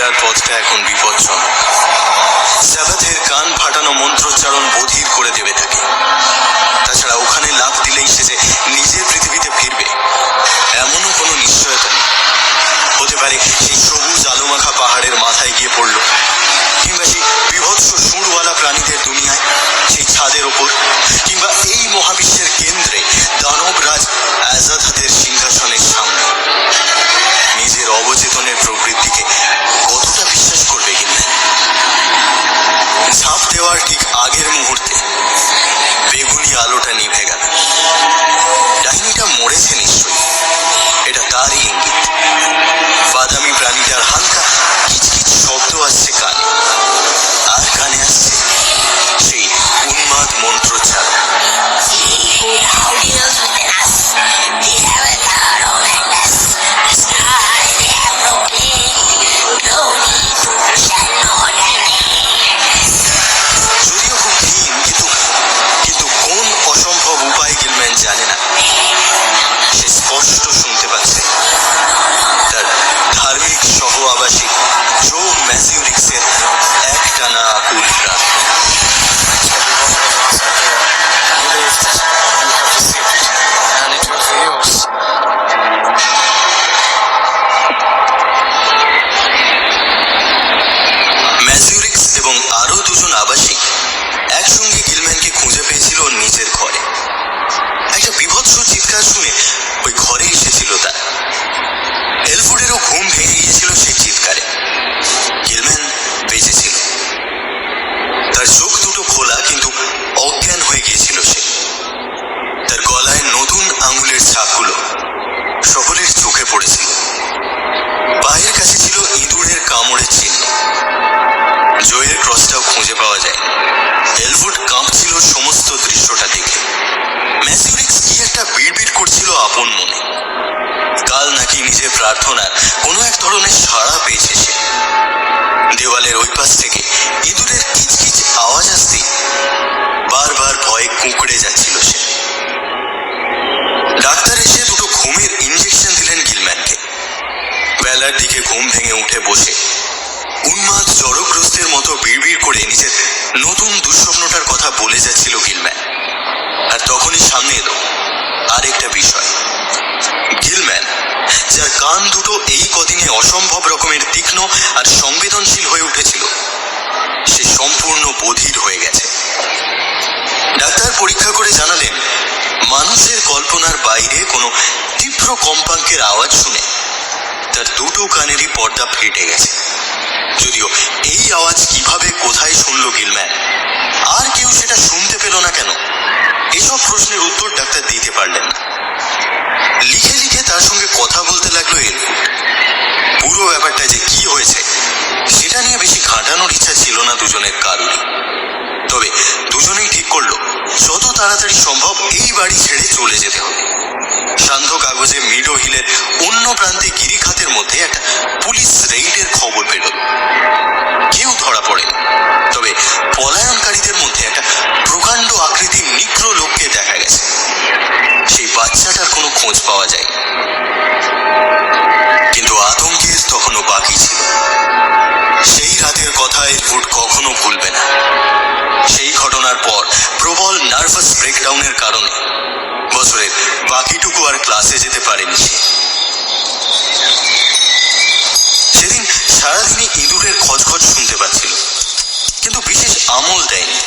ফেরার পথটা এখন বিপজ্জনক। স্যাবাথের কান ফাটানো মন্ত্রোচ্চারণ বধির করে দেবে তাকে। তাছাড়া ওখানে লাফ দিলেই সে যে নিজের পৃথিবীতে ফিরবে এমনও কোনো নিশ্চয়তা নেই। হতে পারে সেই সবুজ আলোমাখা পাহাড়ের মাথায় গিয়ে পড়ল, কিংবা সেই বিভৎস সুরওয়ালা প্রাণীদের দুনিয়ায়, সেই ছাদের ওপর, কিংবা এই মহাবিশ্বের কেন্দ্রে দানবরাজ আজাধাতের সিংহাসনের সামনে। নিজের অবচেতনের প্রবৃত্তিকে কতটা বিশ্বাস করবে কিনা? ঝাঁপ দেওয়ার ঠিক আগের মুহূর্তে বেগুনি আলোটা নিভে গেল। ডাইনিটা মরেছে নিশ্চয়ই, এটা তারই ইঙ্গিত। বাদামি প্রাণীটার হালকা কিচকিচ শব্দ আসছে কানে, আর কানে আসছে সেই উন্মাদ মন্ত্রোচ্চারণ। যদিও খুব ক্ষীণ, কিন্তু কোন অসম্ভব উপায় গিলম্যান জানে না। সে স্পষ্ট শুনতে পাচ্ছে তার ধার্মিক সহ আবাসিক জো ম্যাসিউরিক্সের একটানা আকুল প্রাণ। ম্যাসিউরিক্স এবং আরো দুজন আবাসিক একসঙ্গে গিলম্যানকে খুঁজে পেয়েছিল নিজের ঘরে। একটা বিভৎস চিৎকার শুনে ওই ঘরে এসেছিল তার। এলফুডেরও ঘুম ভেঙে গিয়েছিল সেই চিৎকারে। গিলম্যান বেঁচে ছিল, তার চোখ দুটো খোলা, কিন্তু অজ্ঞান হয়ে গিয়েছিল সে। তার গলায় নতুন আঙুলের ছাপগুলো সকলের চোখে পড়েছিল। পায়ের কাছে ছিল ইঁদুরের কামড়ের চিহ্ন। জয়ের ক্রসটাও খুঁজে পাওয়া যায়। এলফুড কাঁপছিল সমস্ত দৃশ্যটা দেখে। ম্যাসিউরিক্স কি একটা বিড়বিড় করছিল আপন মনে। কাল নাকি নিজের প্রার্থনার কোনো এক ধরনের সাড়া পেয়েছে সে। দেওয়ালের ওই পাশ থেকে ইঁদুরের কিচকিচ আওয়াজ আসতেই বারবার ভয়ে কুঁকড়ে যাচ্ছিল সে। ডাক্তার এসে দুটো ঘুমের ইঞ্জেকশন দিলেন গিলম্যানকে। বেলার দিকে ঘুম ভেঙে উঠে বসে উন্মাদ জড়গ্রস্তের মতো বিড়বিড় করে নিজের নতুন দুঃস্বপ্নটার কথা বলে যাচ্ছিল গিলম্যান। আর তখনই সামনে এলো আরেকটা বিষয়। গিলম্যান, যার কান দুটো এই কদিনে অসম্ভব রকমের তীক্ষ্ণ আর সংবেদনশীল হয়ে উঠেছিল, সে সম্পূর্ণ বধির হয়ে গেছে। ডাক্তার পরীক্ষা করে জানালেন মানুষের কল্পনার বাইরে কোনো তীব্র কম্পাঙ্কের আওয়াজ শুনে তার দুটো কানেরই পর্দা ফেটে গেছে। যদিও এই আওয়াজ কিভাবে কোথায় শুনল গিলম্যান, আর কেউ সেটা শুনতে পেল না কেন, এসব প্রশ্নের উত্তর ডাক্তার দিতে পারলেন না। লিখে লিখে তার সঙ্গে কথা বলতে লাগলো এলফুড। পুরো ব্যাপারটা যে কি হয়েছে সেটা নিয়ে বেশি ঘাঁটানোর ইচ্ছা ছিল না দুজনের কারোরই। তবে দুজনেই ঠিক করলো যত তাড়াতাড়ি সম্ভব এই বাড়ি ছেড়ে চলে যেতে হবে। সান্ধ্য কাগজে মিডো হিলের অন্য প্রান্তে গিরিখাতের মধ্যে একটা পুলিশ রেইডের খবর পেল। কেউ ধরা পড়ে, তবে পলায়নকারীদের মধ্যে একটা প্রকাণ্ড আকৃতির নিগ্র লোককে দেখা গেছে। সেই বাচ্চাটার কোনো খোঁজ পাওয়া যায়, কিন্তু আতঙ্কের তখনও বাকি ছিল। সেই রাতের কথা এলফুড কখনো ভুলবে না। সেই ঘটনার পর প্রবল নার্ভাস ব্রেকডাউনের কারণে বছরের বাকিটুকু আর ক্লাসে যেতে পারেনি সে। সেদিন সারাদিনই ইঁদুরের খচখচ শুনতে পাচ্ছিল, কিন্তু বিশেষ আমল দেয়নি।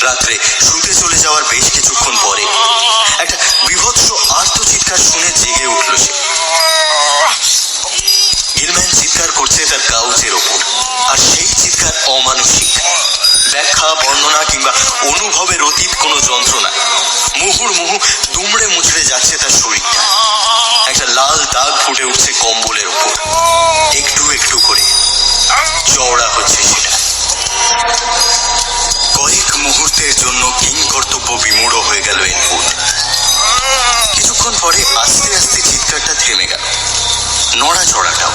রাত্রে শুতে চলে যাওয়ার বেশ কিছুক্ষণ পরে একটা বিভৎস আর্তচিৎকার শুনে জেগে উঠল সে। গিলম্যান চিৎকার করছে তার কাউচের ওপর, আর সেই চিৎকার অমানসিক। ব্যাখ্যা, বর্ণনা কিংবা অনুভবের অতীত কোনো যন্ত্রণা মুহুর্মুহু দুমড়ে মুচড়ে যাচ্ছে তার শরীরটা। একটা লাল দাগ ফুটে উঠছে কম্বলের ওপর, একটু একটু করে চওড়া হচ্ছে সেটা। কয়েক মুহূর্তের জন্য কিংকর্তব্য বিমূঢ় হয়ে গেল এলফুড। কিছুক্ষণ পরে আস্তে আস্তে চিৎকারটা থেমে গেল, নড়াচড়াটাও।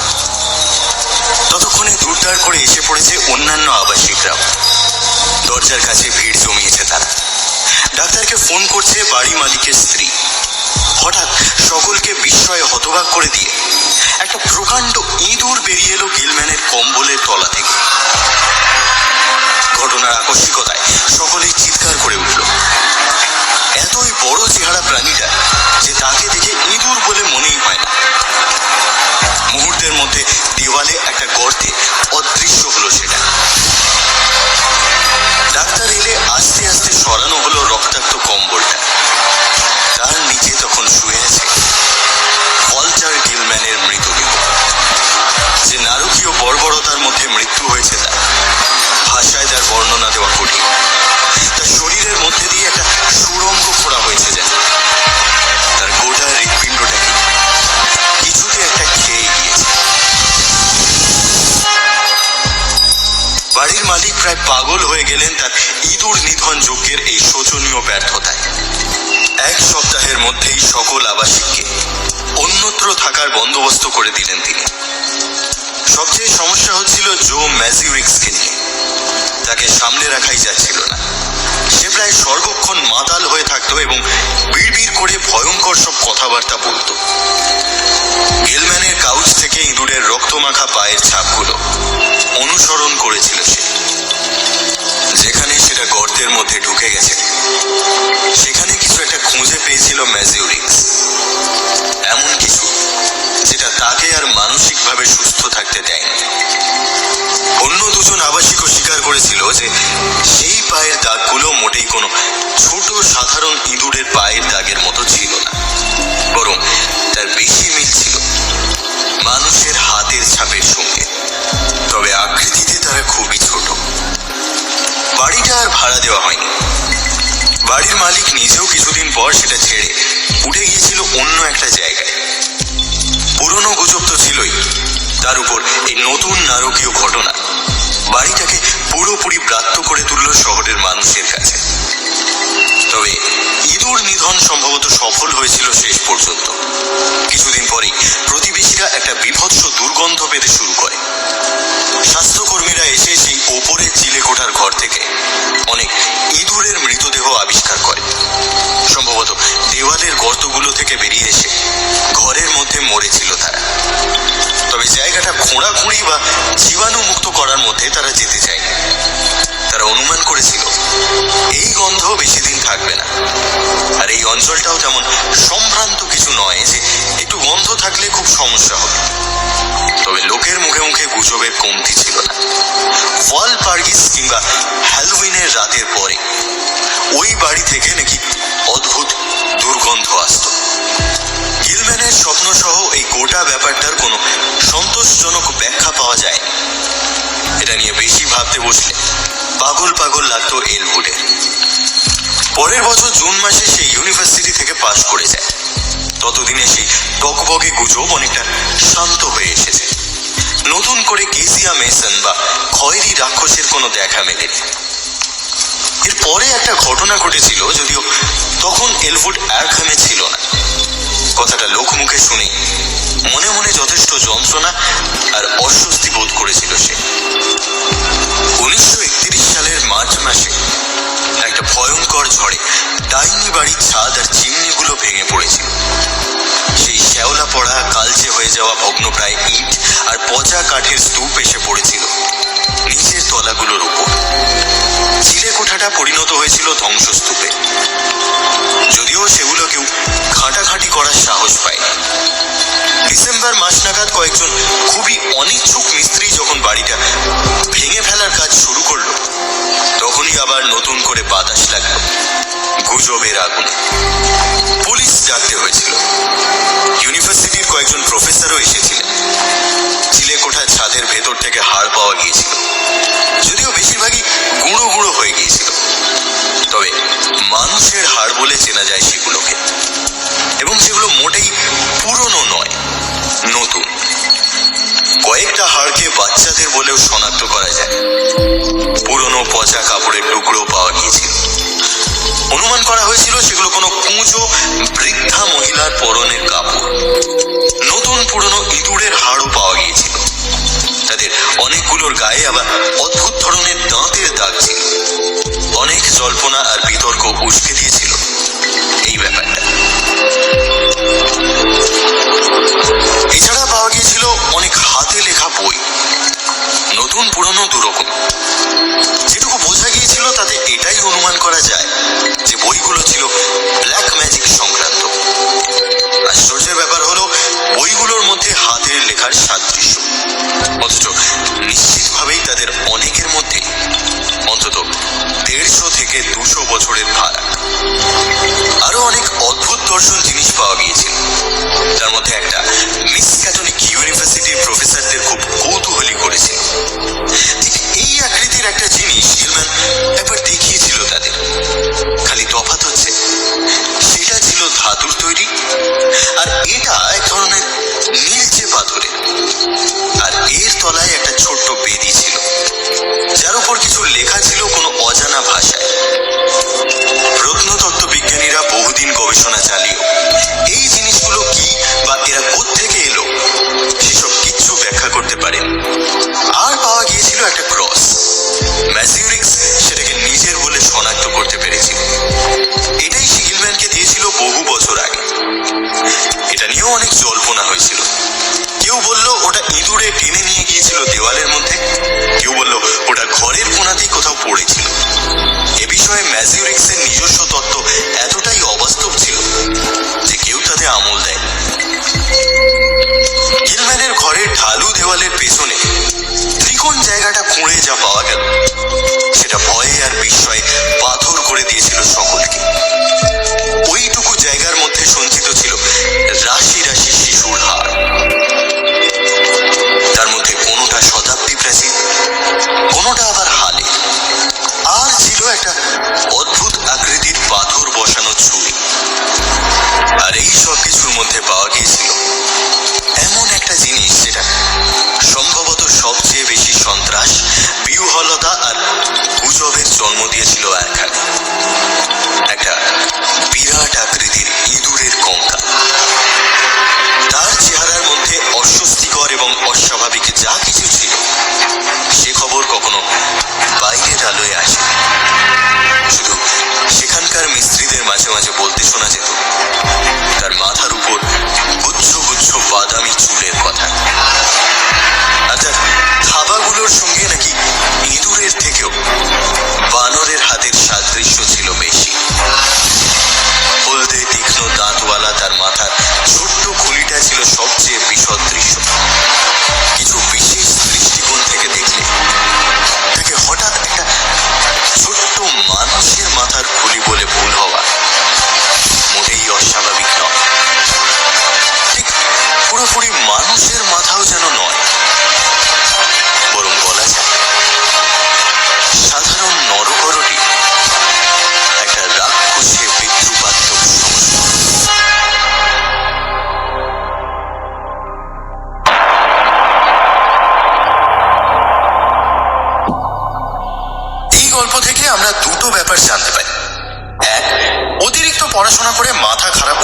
ততক্ষণে দুরদার করে এসে পড়েছে অন্যান্য আবাসিকরাও। দরজার কাছে ভিড় জমিয়েছে তারা। ডাক্তারকে ফোন করছে বাড়ি মালিকের স্ত্রী। হঠাৎ সকলকে বিস্ময়ে হতবাক করে দিয়ে একটা প্রকাণ্ড ইঁদুর বেরিয়ে এলো গিলম্যানের কম্বল মৃত্যু হয়েছে তার ভাষায় তার বর্ণনা দেওয়া কঠিন। তার শরীরের মধ্যে দিয়ে একটা সুড়ঙ্গ খোঁড়া হয়েছে যেন। তার গোটা হৃৎপিণ্ডটাকে কিছুতে একটা খেয়ে গিয়েছে। বাড়ির মালিক প্রায় পাগল হয়ে গেলেন তার ইঁদুর নিধন যজ্ঞের এই শোচনীয় ব্যর্থতায়। এক সপ্তাহের মধ্যেই সকল আবাসিককে অন্যত্র থাকার বন্দোবস্ত করে দিলেন তিনি। সবচেয়ে সমস্যা হচ্ছিল জো ম্যাজিউরিক্সকে নিয়ে। তাকে সামলে রাখাই যাচ্ছিল না। সে প্রায় সর্বক্ষণ মাতাল হয়ে থাকতো এবং বিড়বিড় করে ভয়ঙ্কর সব কথাবার্তা বলতো। গিলম্যানের কাউচ থেকে ইঁদুরের রক্তমাখা পায়ের ছাপগুলো অনুসরণ করেছিল সে। যেখানে সেটা গর্তের মধ্যে ঢুকে গেছে সেখানে কিছু একটা খুঁজে পেয়েছিল ম্যাজিউরিক্স, এমন কিছু যেটা তাকে আর মানসিকভাবে সুস্থ থাকতে দেয়নি। অন্য দুজন আবাসিকও স্বীকার করেছিল যে সেই পায়ের দাগগুলো মোটেই কোনো ছোট সাধারণ ইঁদুরের পায়ের দাগের মতো ছিল না, বরং তার বেশি মিল ছিল মানুষের হাতের ছাপের সঙ্গে। তবে আকৃতিতে তারা খুবই ছোট। বাড়িটা আর ভাড়া দেওয়া হয়নি। বাড়ির মালিক নিজেও কিছুদিন পর সেটা ছেড়ে উঠে গিয়েছিল অন্য একটা জায়গায়। পুরনো গুজব তো ছিলই, তার উপর এই নতুন নারকীয় ঘটনা বাড়িটাকে পুরোপুরি ব্রাত্য করে তুলল শহরের মানুষের কাছে। তবে ইঁদুর নিধন সম্ভবত সফল হয়েছিল শেষ পর্যন্ত। কিছুদিন পরেই প্রতিবেশীরা একটা বীভৎস দুর্গন্ধ পেতে শুরু করে। স্বাস্থ্যকর্মীরা এসে সেই ওপরের চিলেকোঠার ঘর থেকে অনেক ইঁদুরের মৃতদেহ আবিষ্কার করে। সম্ভবত দেওয়ালের গর্তগুলো থেকে বেরিয়ে এসে ঘরের মধ্যে মরেছিল তারা। তবে জায়গাটা খোঁড়াখুঁড়ি বা জীবাণুমুক্ত করার মধ্যে তারা যেতে চায়নি। তারা অনুমান করেছিল এই গন্ধ বেশি দিন থাকবে না। আর এই অঞ্চলটাও তেমন সম্ভ্রান্ত কিছু নয় যে একটু গন্ধ থাকলে খুব সমস্যা হবে। তবে লোকের মুখে মুখে গুজবের কমতি ছিল না। ওয়ালপার্গিস কিংবা হ্যালোউইনের রাতের পরে ওই বাড়ি থেকে নাকি অদ্ভুত দুর্গন্ধ আসত। গিলম্যানের স্বপ্ন সহ এই গোটা ব্যাপারটার কোনো সন্তোষজনক ব্যাখ্যা পাওয়া যায়। এটা নিয়ে বেশি ভাবতে বসলে পাগল পাগল লাগতো এলউডে। পরের বছর জুন মাসে সে ইউনিভার্সিটি থেকে পাশ করে যায়। ততদিনে সেই টকবগে গুজব অনেকটা শান্ত হয়ে এসেছে। নতুন করে কেসিয়া মেসন বা খয়েরি রাক্ষসের কোনো দেখা মেলেনি। এরপরে একটা ঘটনা ঘটেছিল, যদিও তখন এলউড অ্যারখামে ছিল না। কথাটা লোকমুখে শুনে মনে মনে যথেষ্ট যন্ত্রণা আর অস্বস্তি বোধ করেছিল সে। 1931 সালের মার্চ মাসে একটা ভয়ঙ্কর ঝড়ে ডাইনি বাড়ির ছাদ আর চিমনিগুলো ভেঙে পড়েছিল। সেই শ্যাওলা পড়া কালচে হয়ে যাওয়া ভগ্নপ্রায় ইট আর পচা কাঠের স্তূপ এসে পড়েছিল নিচের তলাগুলোর উপর। চিলেকোঠাটা পরিণত হয়েছিল ধ্বংসস্তূপে। যদিও সেগুলো কেউ ঘাঁটাঘাঁটি করার সাহস পায়নি। ডিসেম্বর মাস নাগাদ কয়েকজন খুবই অনিচ্ছুক মিস্ত্রি যখন বাড়িটা ভেঙে ফেলার কাজ শুরু করলো, তখনই আবার নতুন করে বাতাস লাগলো গুজবের আগুনে। পুলিশ ডাকতে হয়েছিল। ইউনিভার্সিটির কয়েকজন প্রফেসরও এসেছিলেন। চিলেকোঠার ছাদের ভেতর থেকে হাড় পাওয়া গিয়েছিল, যদিও বেশিরভাগই গুঁড়ো গুঁড়ো হয়ে গিয়েছিল। তবে মানুষের হাড় বলে চেনা যায় সেগুলোকে, এবং সেগুলো মোটেই পুরনো নয়, নতুন। কয়েকটা হাড়কে বাচ্চাদের বলেও শনাক্ত করা যায়। পুরনো পচা কাপড়ের টুকরো পাওয়া গিয়েছিল। অনুমান করা হয়েছিল সেগুলো কোনো কুঁজো বৃদ্ধা মহিলার পরনের কাপড়। নতুন পুরনো ইঁদুরের হাড়ও পাওয়া গিয়েছিল। তাদের অনেকগুলোর গায়ে আবার অদ্ভুত ধরনের দাঁতের দাগ ছিল। অনেক জল্পনা আর বিতর্ক উস্কে দিয়েছিল এই ব্যাপারটা। এছাড়া পাওয়া গিয়েছিল অনেক হাতে লেখা বই, নতুন পুরনো দুরকম। যেটুকু বোঝা গিয়েছিল তাতে এটাই অনুমান করা যায় যে বইগুলো ছিল ব্ল্যাক ম্যাজিক সংক্রান্ত। আশ্চর্যের ব্যাপার হলো বইগুলোর মধ্যে হাতের লেখার সাদৃশ্য, অথচ নিশ্চিতভাবেই তাদের অনেকের মধ্যে অন্তত 150 থেকে 200 বছরের ফারাক। আরো অনেক অদ্ভুত দর্শন জিনিস পাওয়া গিয়েছিল। তার মধ্যে একটা মিস ক্যাথলিক ইউনিভার্সিটির প্রফেসরদের খুব কৌতূহলী করেছিল। দেওয়ালের পেছনে ত্রিকোণ জায়গাটা খুঁড়ে যা পাওয়া গেল সেটা ভয়ে আর বিস্ময়ে পাথর করে দিয়েছিল সকলকে। ওইটুকু জায়গার মধ্যে সঞ্চিত ছিল রাশি রাশি শিশুর হাড়। তার মধ্যে কোনোটা শতাব্দী প্রাচীন, কোনোটা আবার হালে, আর ছিল একটা অদ্ভুত আকৃতির পাথর বসানো ছুরি। আর এই সব কিছুর মধ্যে পাওয়া গিয়েছিল এমন একটা জিনিস যেটা সম্ভবত সবচেয়ে বেশি সন্ত্রাস, বিহ্বলতা আর গুজবের জন্ম দিয়েছিল একখানে। একটা বিরাট আকৃতির ইঁদুরের কঙ্কাল। তার চেহারার মধ্যে অস্বস্তিকর এবং অস্বাভাবিক যা কিছু ছিল সে খবর কখনো বাইরের আলোয় আসে। শুধু সেখানকার মিস্ত্রিদের মাঝে মাঝে বলতে শোনা যেত তার মাথার উপর গুচ্ছ গুচ্ছ বাদামি চুলের কথা। আর তার থাবাগুলোর সঙ্গে নাকি ইঁদুরের থেকেও বানরের হাতের সাদৃশ্য ছিল বেশি। হলদে তীক্ষ্ণ দাঁতওয়ালা তার মাথার ছোট্ট খুলিটা ছিল সবচেয়ে বিশদ দৃশ্য। কিছু বিশেষ দৃষ্টিকোণ থেকে দেখলে তাকে হঠাৎ একটা ছোট্ট মানুষের মাথার খুলি বলে ভুল হওয়া মোটেই অস্বাভাবিক নয়। ঠিক পুরোপুরি মানুষের মাথাও যেন নয়, বরং বলা যায় সাধারণ নরকরটি একটা রাক্ষসে পিতৃপাত্মক সংস্করণ। এই গল্প থেকে আমরা দুটো ব্যাপার জানতে পারি। এক, অতিরিক্ত পড়াশোনা করে মাথা খারাপ